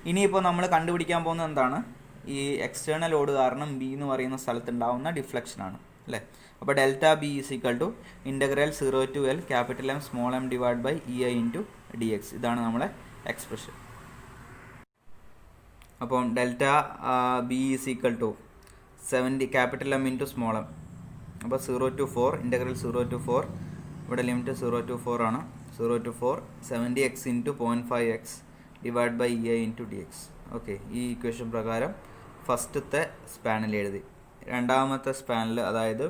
ഇനിയിപ്പോൾ നമ്മൾ കണ്ടുപിടിക്കാൻ പോകുന്നത് എന്താണ്? ഈ എക്സ്റ്റേണൽ ലോഡ് കാരണം ബി എന്ന് പറയുന്ന സ്ഥലത്തുണ്ടാവുന്ന ഡിഫ്ലക്ഷനാണ് അല്ലേ. അപ്പോൾ delta B is equal to integral 0 to L capital M small M divide by E I into D X. ഇതാണ് നമ്മളെ എക്സ്പ്രഷൻ. അപ്പം delta B is equal to 70 capital M into small M. അപ്പോൾ 0 to 4 ഇൻ്റഗ്രൽ 0 to 4, ഇവിടെ ലിമിറ്റ് 0 to 4 ആണ്. 0 to 4 70x into 0.5x divide by E I into D X. Okay, ഈ ഇക്വേഷൻ പ്രകാരം ഫസ്റ്റത്തെ സ്പാനിൽ എഴുതി. രണ്ടാമത്തെ സ്പാനിൽ, അതായത്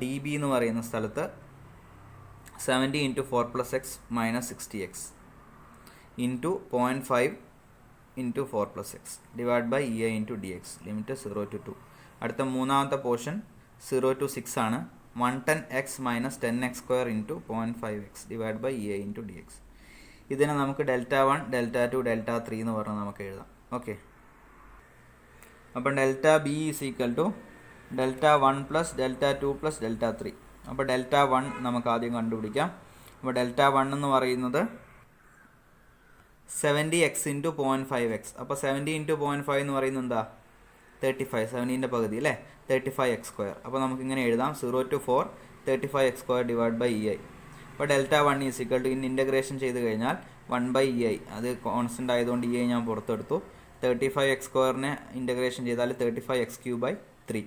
ഡി ബി എന്ന് പറയുന്ന സ്ഥലത്ത് 70 into 4 + x - 60x into 0.5 into 4 + x divide by E I into D X. Limit 0 to 2. അടുത്ത മൂന്നാമത്തെ പോർഷൻ 0 to 6 ആണ്. 110x - 10x² into 0.5x divide by E I into D X. ഇതിനെ നമുക്ക് ഡെൽറ്റ 1, ഡെൽറ്റ 2, ഡെൽറ്റ 3 എന്ന് പറഞ്ഞാൽ നമുക്ക് എഴുതാം. ഓക്കെ, അപ്പം delta B is equal to delta 1 + delta 2 + delta 3. അപ്പോൾ ഡെൽറ്റ 1 നമുക്ക് ആദ്യം കണ്ടുപിടിക്കാം. അപ്പോൾ ഡെൽറ്റ 1 എന്ന് പറയുന്നത് 70x ഇൻറ്റു 0.5x. അപ്പോൾ 70 ഇൻറ്റു 0.5 എന്ന് പറയുന്നത് എന്താ? 35. 70ൻ്റെ പകുതി അല്ലേ, 35x². അപ്പോൾ നമുക്കിങ്ങനെ എഴുതാം 0 to 4 35x² divide by E I. അപ്പോൾ delta 1 is equal to integration ചെയ്ത് കഴിഞ്ഞാൽ 1/EI, അത് കോൺസ്റ്റൻ്റ് ആയതുകൊണ്ട് ഇ ഐ ഞാൻ പുറത്തെടുത്തു. 35x² ഇൻ്റഗ്രേഷൻ ചെയ്താൽ 35x³ 3.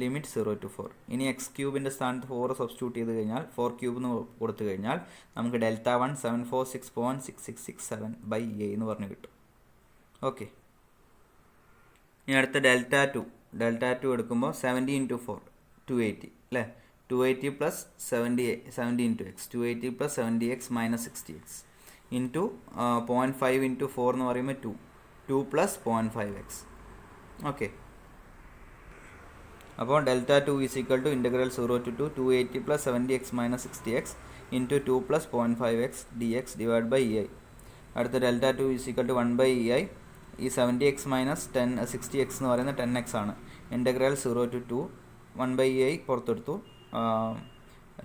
Limit 0 to 4. ഇനി x³ സ്ഥാനത്ത് 4 സബ്സ്റ്റിറ്റ്യൂട്ട് ചെയ്ത് കഴിഞ്ഞാൽ 4³ എന്ന് കൊടുത്തു കഴിഞ്ഞാൽ നമുക്ക് ഡെൽറ്റ 1 746.6667 ബൈ EI എന്ന് പറഞ്ഞ് കിട്ടും. ഓക്കെ, ഇനി അടുത്ത ഡെൽറ്റ 2 എടുക്കുമ്പോൾ 70 ഇൻറ്റു 4 280 അല്ലേ. 280 plus 70 into X, 280 plus 70x minus 60x into 0.5 into 4 എന്ന് പറയുമ്പോൾ 2 പ്ലസ് 0.5x. ഓക്കെ, അപ്പോൾ delta 2 is equal to integral 0 to 2 280 plus 70x minus 60x into 2 plus 0.5x dx divide by EI. അടുത്ത delta 2 is equal to 1 by EI. ഈ 70x മൈനസ് 60x എന്ന് പറയുന്നത് 10x ആണ്. ഇൻ്റഗ്രൽ 0 to 2 1 ബൈ EI പുറത്തെടുത്തു.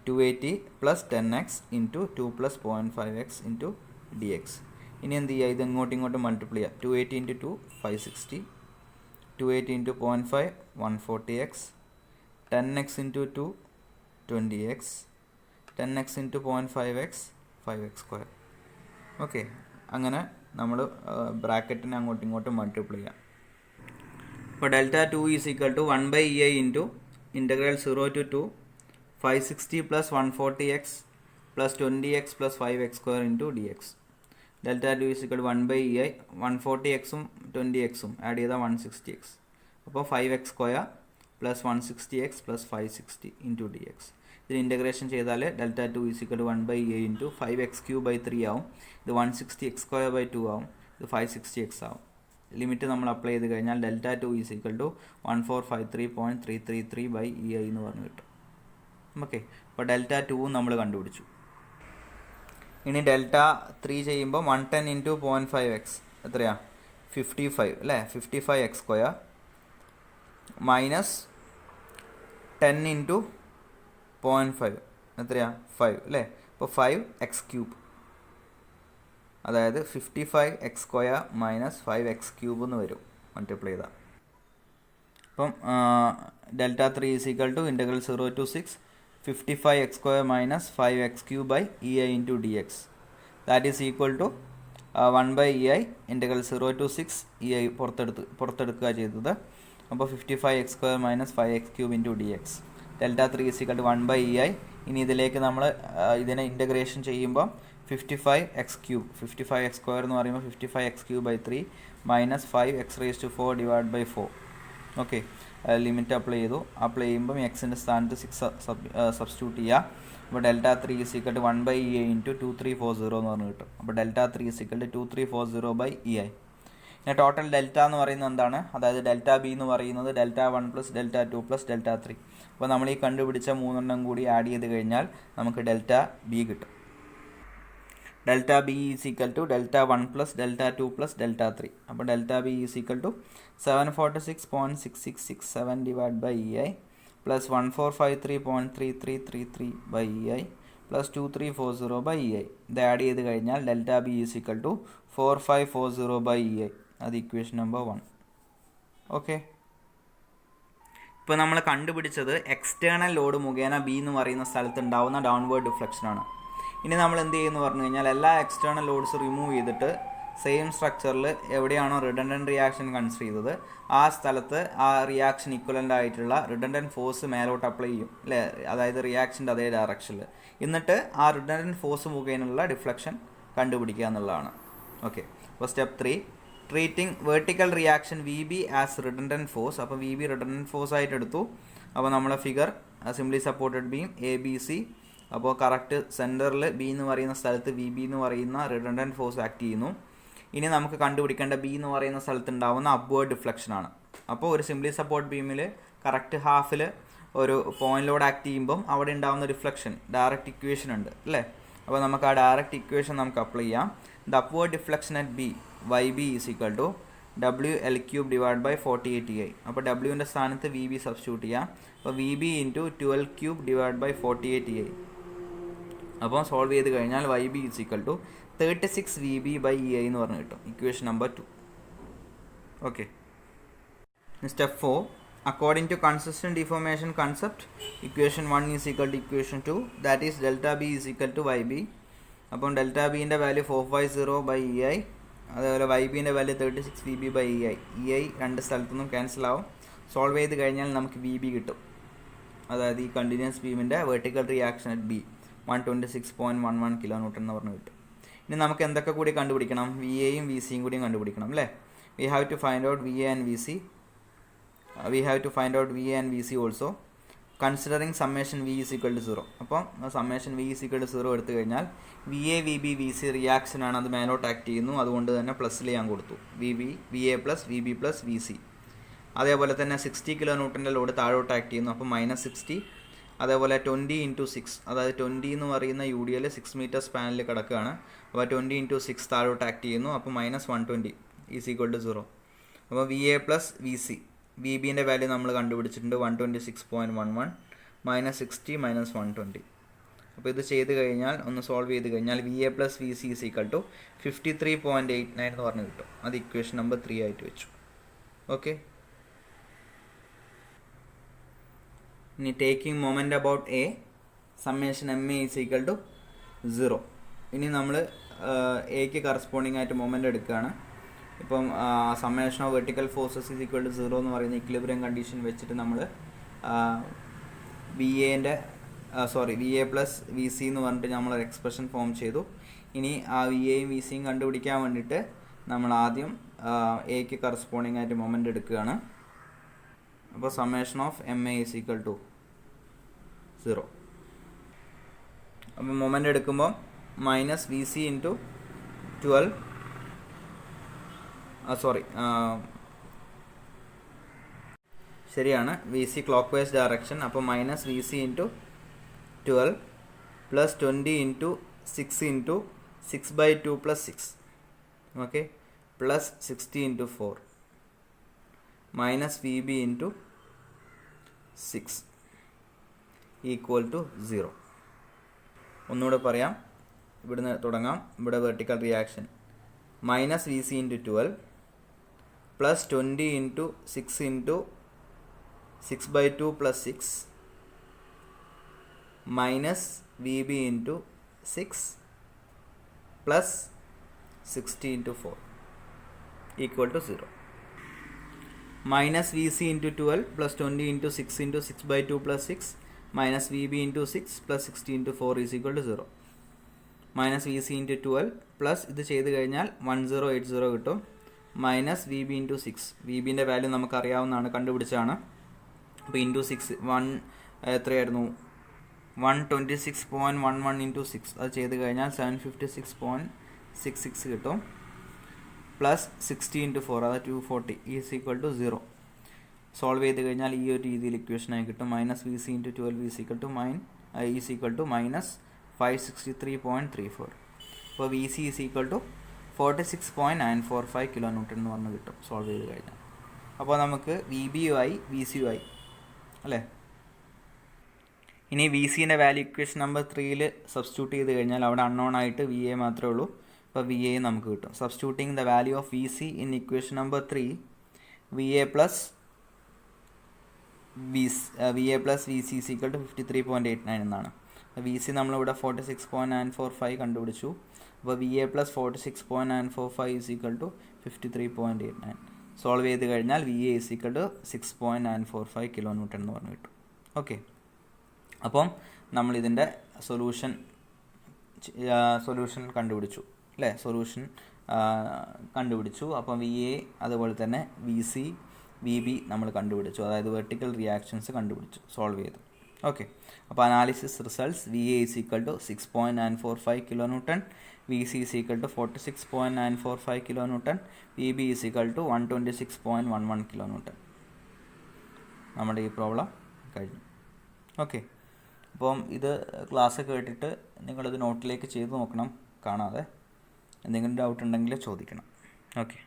280 plus 10x into 2 plus 0.5x into dx. ഇനി എന്ത് ചെയ്യുക, ഇത് ഇങ്ങോട്ടും മൾട്ടിപ്ലൈ ചെയ്യുക. 280 into 2 560, 280 into 0.5 140x, 10x into 2 20x, 10x into 0.5x 5x square. Okay, അങ്ങനെ നമ്മൾ ബ്രാക്കറ്റിനെ അങ്ങോട്ടും മൾട്ടിപ്ലൈ ചെയ്യാം. അപ്പോൾ delta 2 is equal to 1 by EI into integral 0 to 2 560 plus 140x plus 20x plus 5x square into dx. Delta 2 is equal 1 by EI 140xും 20xും ആഡ് ചെയ്താൽ 160x. അപ്പോൾ 5x square plus 160x plus 560 into dx. ഇതിന് ഇൻ്റഗ്രേഷൻ ചെയ്താൽ delta 2 is equal 1 by EI into 5x³ by 3 ആവും. ഇത് 160x സ്ക്വയർ ബൈ 2 ആവും. ഇത് 560x ആവും. ലിമിറ്റ് നമ്മൾ അപ്ലൈ ചെയ്ത് കഴിഞ്ഞാൽ delta 2 is equal to 1453.333 by EI എന്ന് പറഞ്ഞു കിട്ടും. ഓക്കെ, അപ്പോൾ ഡെൽറ്റ 2 നമ്മൾ കണ്ടുപിടിച്ചു. ഇനി ഡെൽറ്റ 3 ചെയ്യുമ്പോൾ 110 ഇൻറ്റു 0.5x എത്രയാണ് 55 അല്ലേ, 55x സ്ക്വയർ മൈനസ് 10 ഇൻറ്റു 0.5 എത്രയാണ് 5 അല്ലേ. അപ്പോൾ 5x³, അതായത് 55x സ്ക്വയർ മൈനസ് 5x³ എന്ന് വരും മൾട്ടിപ്ലൈ ചെയ്താൽ. അപ്പം delta 3 is equal to integral 0 to 6 55x square minus 5x³ by EI into dx. That is equal to 1 by EI integral 0 to 6 EI പുറത്തെടുക്കുക ചെയ്തത്. അപ്പോൾ 55x square minus 5x³ into dx. Delta 3 is equal to 1 by EI. ഇനി ഇതിലേക്ക് നമ്മൾ ഇതിനെ ഇൻ്റഗ്രേഷൻ ചെയ്യുമ്പോൾ 55x³ 55x സ്ക്വയർ എന്ന് പറയുമ്പോൾ 55x³ by 3 minus 5x⁴ divide by 4. Okay, limit apply ചെയ്തു. അപ്ലൈ ചെയ്യുമ്പം എക്സിൻ്റെ സ്ഥാനത്ത് 6 സബ്സ്റ്റിറ്റ്യൂട്ട് ചെയ്യുക. അപ്പോൾ delta 3 is equal to 1 by EI into 2340 എന്ന് പറഞ്ഞു കിട്ടും. അപ്പോൾ delta 3 is equal to 2340 by EI. പിന്നെ ടോട്ടൽ ഡെൽറ്റ എന്ന് പറയുന്നത് എന്താണ്, അതായത് ഡെൽറ്റ B എന്ന് പറയുന്നത് delta 1 plus delta 2 plus delta 3. അപ്പോൾ നമ്മൾ ഈ കണ്ടുപിടിച്ച 3 കൂടി ആഡ് ചെയ്ത് കഴിഞ്ഞാൽ നമുക്ക് ഡെൽറ്റ B കിട്ടും. Delta B is equal to delta 1 plus delta 2 plus delta 3. അപ്പോൾ delta B is equal to 746.6667 divide by EI plus 1453.3333 by EI plus 2340 by EI. ഇത് ആഡ് ചെയ്ത് കഴിഞ്ഞാൽ delta B is equal to 4540 by EI. അത് ഇക്വേഷൻ നമ്പർ 1. ഓക്കെ, ഇപ്പോൾ നമ്മൾ കണ്ടുപിടിച്ചത് എക്സ്റ്റേണൽ ലോഡ് മുഖേന B എന്ന് പറയുന്ന സ്ഥലത്ത് ഉണ്ടാവുന്ന ഡൗൺവേർഡ് ഡിഫ്ലക്ഷനാണ്. ഇനി നമ്മൾ എന്ത് ചെയ്യുമെന്ന് പറഞ്ഞു കഴിഞ്ഞാൽ എല്ലാ എക്സ്റ്റേണൽ ലോഡ്സ് റിമൂവ് ചെയ്തിട്ട് സെയിം സ്ട്രക്ചറിൽ എവിടെയാണോ റിഡൻഡൻറ്റ് റിയാക്ഷൻ കൺസിഡർ ചെയ്തത് ആ സ്ഥലത്ത് ആ റിയാക്ഷൻ ഇക്വലൻ്റ് ആയിട്ടുള്ള റിഡൻഡൻറ്റ് ഫോഴ്സ് മേലോട്ട് അപ്ലൈ ചെയ്യും അല്ലേ, അതായത് റിയാക്ഷൻ്റെ അതേ ഡയറക്ഷനിൽ. എന്നിട്ട് ആ റിഡൻഡൻറ്റ് ഫോഴ്സ് മുഖേനയുള്ള ഡിഫ്ലക്ഷൻ കണ്ടുപിടിക്കുക എന്നുള്ളതാണ്. ഓക്കെ, അപ്പോൾ step 3 treating vertical reaction VB as redundant force. അപ്പോൾ VB റിഡൻഡൻറ്റ് ഫോഴ്സ് ആയിട്ട് എടുത്തു. അപ്പോൾ നമ്മളെ figure simply supported beam ABC. അപ്പോൾ കറക്റ്റ് സെൻറ്ററിൽ B എന്ന് പറയുന്ന സ്ഥലത്ത് VB എന്ന് പറയുന്ന റിഡൻഡൻറ്റ് ഫോഴ്സ് ആക്ട് ചെയ്യുന്നു. ഇനി നമുക്ക് കണ്ടുപിടിക്കേണ്ട B എന്ന് പറയുന്ന സ്ഥലത്ത് ഉണ്ടാവുന്ന അപ്വേർഡ് ഡിഫ്ലക്ഷനാണ്. അപ്പോൾ ഒരു സിംപ്ലി സപ്പോർട്ട് ബീമിൽ കറക്റ്റ് ഹാഫിൽ ഒരു പോയിന്റ് ലോഡ് ആക്ട് ചെയ്യുമ്പം അവിടെ ഉണ്ടാകുന്ന റിഫ്ലക്ഷൻ ഡയറക്റ്റ് ഇക്വേഷൻ ഉണ്ട് അല്ലേ. അപ്പോൾ നമുക്ക് ആ ഡയറക്റ്റ് ഇക്വേഷൻ നമുക്ക് അപ്ലൈ ചെയ്യാം. The upward deflection at B YB is equal to WL³ divide by 48EI. അപ്പോൾ ഡബ്ല്യുവിൻ്റെ സ്ഥാനത്ത് VB സബ്സ്റ്റിറ്റ്യൂട്ട് ചെയ്യാം. അപ്പോൾ VB into 12³ divide by 48EI. അപ്പോൾ സോൾവ് ചെയ്ത് കഴിഞ്ഞാൽ YB is equal to 36 VB by EI എന്ന് പറഞ്ഞു കിട്ടും. Equation number 2. Okay, step 4 according to consistent deformation concept equation 1 is equal to equation 2 that is delta B is equal to YB. അപ്പം ഡെൽറ്റ ബീൻ്റെ വാല്യൂ 450 ബൈ EI, അതേപോലെ YBൻ്റെ വാല്യൂ 36 VB ബൈ EI രണ്ട് സ്ഥലത്തുനിന്നും ക്യാൻസൽ ആവും. സോൾവ് ചെയ്ത് കഴിഞ്ഞാൽ നമുക്ക് VB കിട്ടും, അതായത് ഈ കണ്ടിന്യൂസ് ബീമിൻ്റെ vertical reaction at B 126.11 kN എന്ന് പറഞ്ഞു കിട്ടും. ഇനി നമുക്ക് എന്തൊക്കെ കൂടി കണ്ടുപിടിക്കണം, VAയും VCയും കൂടിയും കണ്ടുപിടിക്കണം അല്ലേ. We have to find out VA and VC. We have to find out VA and VC also considering summation V is equal to 0. അപ്പം summation V is equal to 0 എടുത്തു കഴിഞ്ഞാൽ VA VB VC റിയാക്ഷനാണ്, അത് മേലോട്ട് ആക്ട് ചെയ്യുന്നു. അതുകൊണ്ട് തന്നെ പ്ലസ്സിൽ ഞാൻ കൊടുത്തു VA plus VB plus VC. അതേപോലെ തന്നെ 60 കിലോ ന്യൂട്ടൻ്റെ ലോഡ് താഴോട്ട് ആക്ട് ചെയ്യുന്നു, അപ്പോൾ -60. അതേപോലെ 20 × 6, അതായത് 20 എന്ന് പറയുന്ന UDL 6 മീറ്റർ സ്പാനിൽ കിടക്കുകയാണ്. അപ്പോൾ 20 × 6 താഴോട്ട് ആക്ട് ചെയ്യുന്നു, അപ്പോൾ -120 = 0. അപ്പോൾ VA + VC, VBൻ്റെ വാല്യൂ നമ്മൾ കണ്ടുപിടിച്ചിട്ടുണ്ട് 126.11 -60 -120. അപ്പോൾ ഇത് ചെയ്ത് കഴിഞ്ഞാൽ, ഒന്ന് സോൾവ് ചെയ്ത് കഴിഞ്ഞാൽ VA + VC = 53.89 എന്ന് പറഞ്ഞ് കിട്ടും. അത് ഇക്വേഷൻ നമ്പർ 3 ആയിട്ട് വെച്ചു. ഓക്കെ, ഇനി taking moment about A, summation MA = 0. ഇനി നമ്മൾ എക്ക് കറസ്പോണ്ടിങ് ആയിട്ട് മൊമെൻ്റ് എടുക്കുകയാണ്. ഇപ്പം സമ്മേഷൻ ഓഫ് വെർട്ടിക്കൽ ഫോഴ്സസ് = 0 എന്ന് പറയുന്ന ഇക്വിലിബ്രിയം കണ്ടീഷൻ വെച്ചിട്ട് നമ്മൾ VA + VC എന്ന് പറഞ്ഞിട്ട് നമ്മളൊരു എക്സ്പ്രഷൻ ഫോം ചെയ്തു. ഇനി ആ VAയും VCയും കണ്ടുപിടിക്കാൻ വേണ്ടിയിട്ട് നമ്മൾ ആദ്യം എക്ക് കറസ്പോണ്ടിങ് ആയിട്ട് മൊമെൻ്റ് എടുക്കുകയാണ്. അപ്പോൾ സമ്മേഷൻ ഓഫ് MA = 0. അപ്പോൾ മൊമെൻ്റ് എടുക്കുമ്പോൾ -VC × 12, ശരിയാണ്, VC ക്ലോക്ക് വൈസ് ഡയറക്ഷൻ. അപ്പോൾ -VC × 12 + 20 × 6 × 6/2 + 6, ഓക്കെ, + 60 × 4 -VB × 6 = 0. ഒന്നുകൂടെ പറയാം, ഇവിടുന്ന് തുടങ്ങാം. ഇവിടെ vertical reaction -VC × 12 + 20 × 6 × 6/2 + 6 -VB × 6 + 60 × 4 = 0. -VC × 12 + 20 × 6 × 6/2 + 6 -VB × 6 + 60 × 4 = 0. -VC × 12 plus ഇത് ചെയ്ത് കഴിഞ്ഞാൽ 1080 കിട്ടും. -VB × 6, VBൻ്റെ വാല്യൂ നമുക്കറിയാവുന്നതാണ്, കണ്ടുപിടിച്ചാണ്. അപ്പോൾ × 6 എത്രയായിരുന്നു? 126.11 × 6, അത് ചെയ്ത് കഴിഞ്ഞാൽ 756.66 കിട്ടും. + 60 × 4, അത് 240 = 0. സോൾവ് ചെയ്ത് കഴിഞ്ഞാൽ ഈ ഒരു രീതിയിൽ ഇക്വേഷനായി കിട്ടും. -VC × 12 -563.34. അപ്പോൾ VC = 46.945 kN എന്ന് പറഞ്ഞ് കിട്ടും സോൾവ് ചെയ്ത് കഴിഞ്ഞാൽ. അപ്പോൾ നമുക്ക് VBയുമായി VCയുമായി അല്ലേ. ഇനി VCൻ്റെ വാല്യൂ ഇക്വേഷൻ നമ്പർ 3 സബ്സ്റ്റിറ്റ്യൂട്ട് ചെയ്ത് കഴിഞ്ഞാൽ അവിടെ അൺനോൺ ആയിട്ട് VA മാത്രമേ ഉള്ളൂ. അപ്പോൾ VA നമുക്ക് കിട്ടും. Substituting the value of VC in equation number 3, VA + VC = 53.89 എന്നാണ്. VC നമ്മളിവിടെ 46.945 കണ്ടുപിടിച്ചു. അപ്പോൾ VA + 46.945 = 53.89. സോൾവ് ചെയ്ത് കഴിഞ്ഞാൽ VA = 6.945 kN എന്ന് പറഞ്ഞു കിട്ടും. ഓക്കെ, അപ്പം നമ്മളിതിൻ്റെ സൊല്യൂഷൻ കണ്ടുപിടിച്ചു അല്ലേ, കണ്ടുപിടിച്ചു. അപ്പം VA അതുപോലെ തന്നെ VC VB നമ്മൾ കണ്ടുപിടിച്ചു, അതായത് വെർട്ടിക്കൽ റിയാക്ഷൻസ് കണ്ടുപിടിച്ചു, സോൾവ് ചെയ്തു. ഓക്കെ, അപ്പോൾ analysis results: VA = 6.945 kN, VC = 46.945 kN, VB = 126.11 kN. നമ്മുടെ ഈ പ്രോബ്ലം കഴിഞ്ഞു. ഓക്കെ, അപ്പം ഇത് ക്ലാസ് കേട്ടിട്ട് നിങ്ങളിത് നോട്ടിലേക്ക് ചെയ്ത് നോക്കണം, കാണാതെ. എന്തെങ്കിലും ഡൗട്ട് ഉണ്ടെങ്കിൽ ചോദിക്കണം. ഓക്കെ.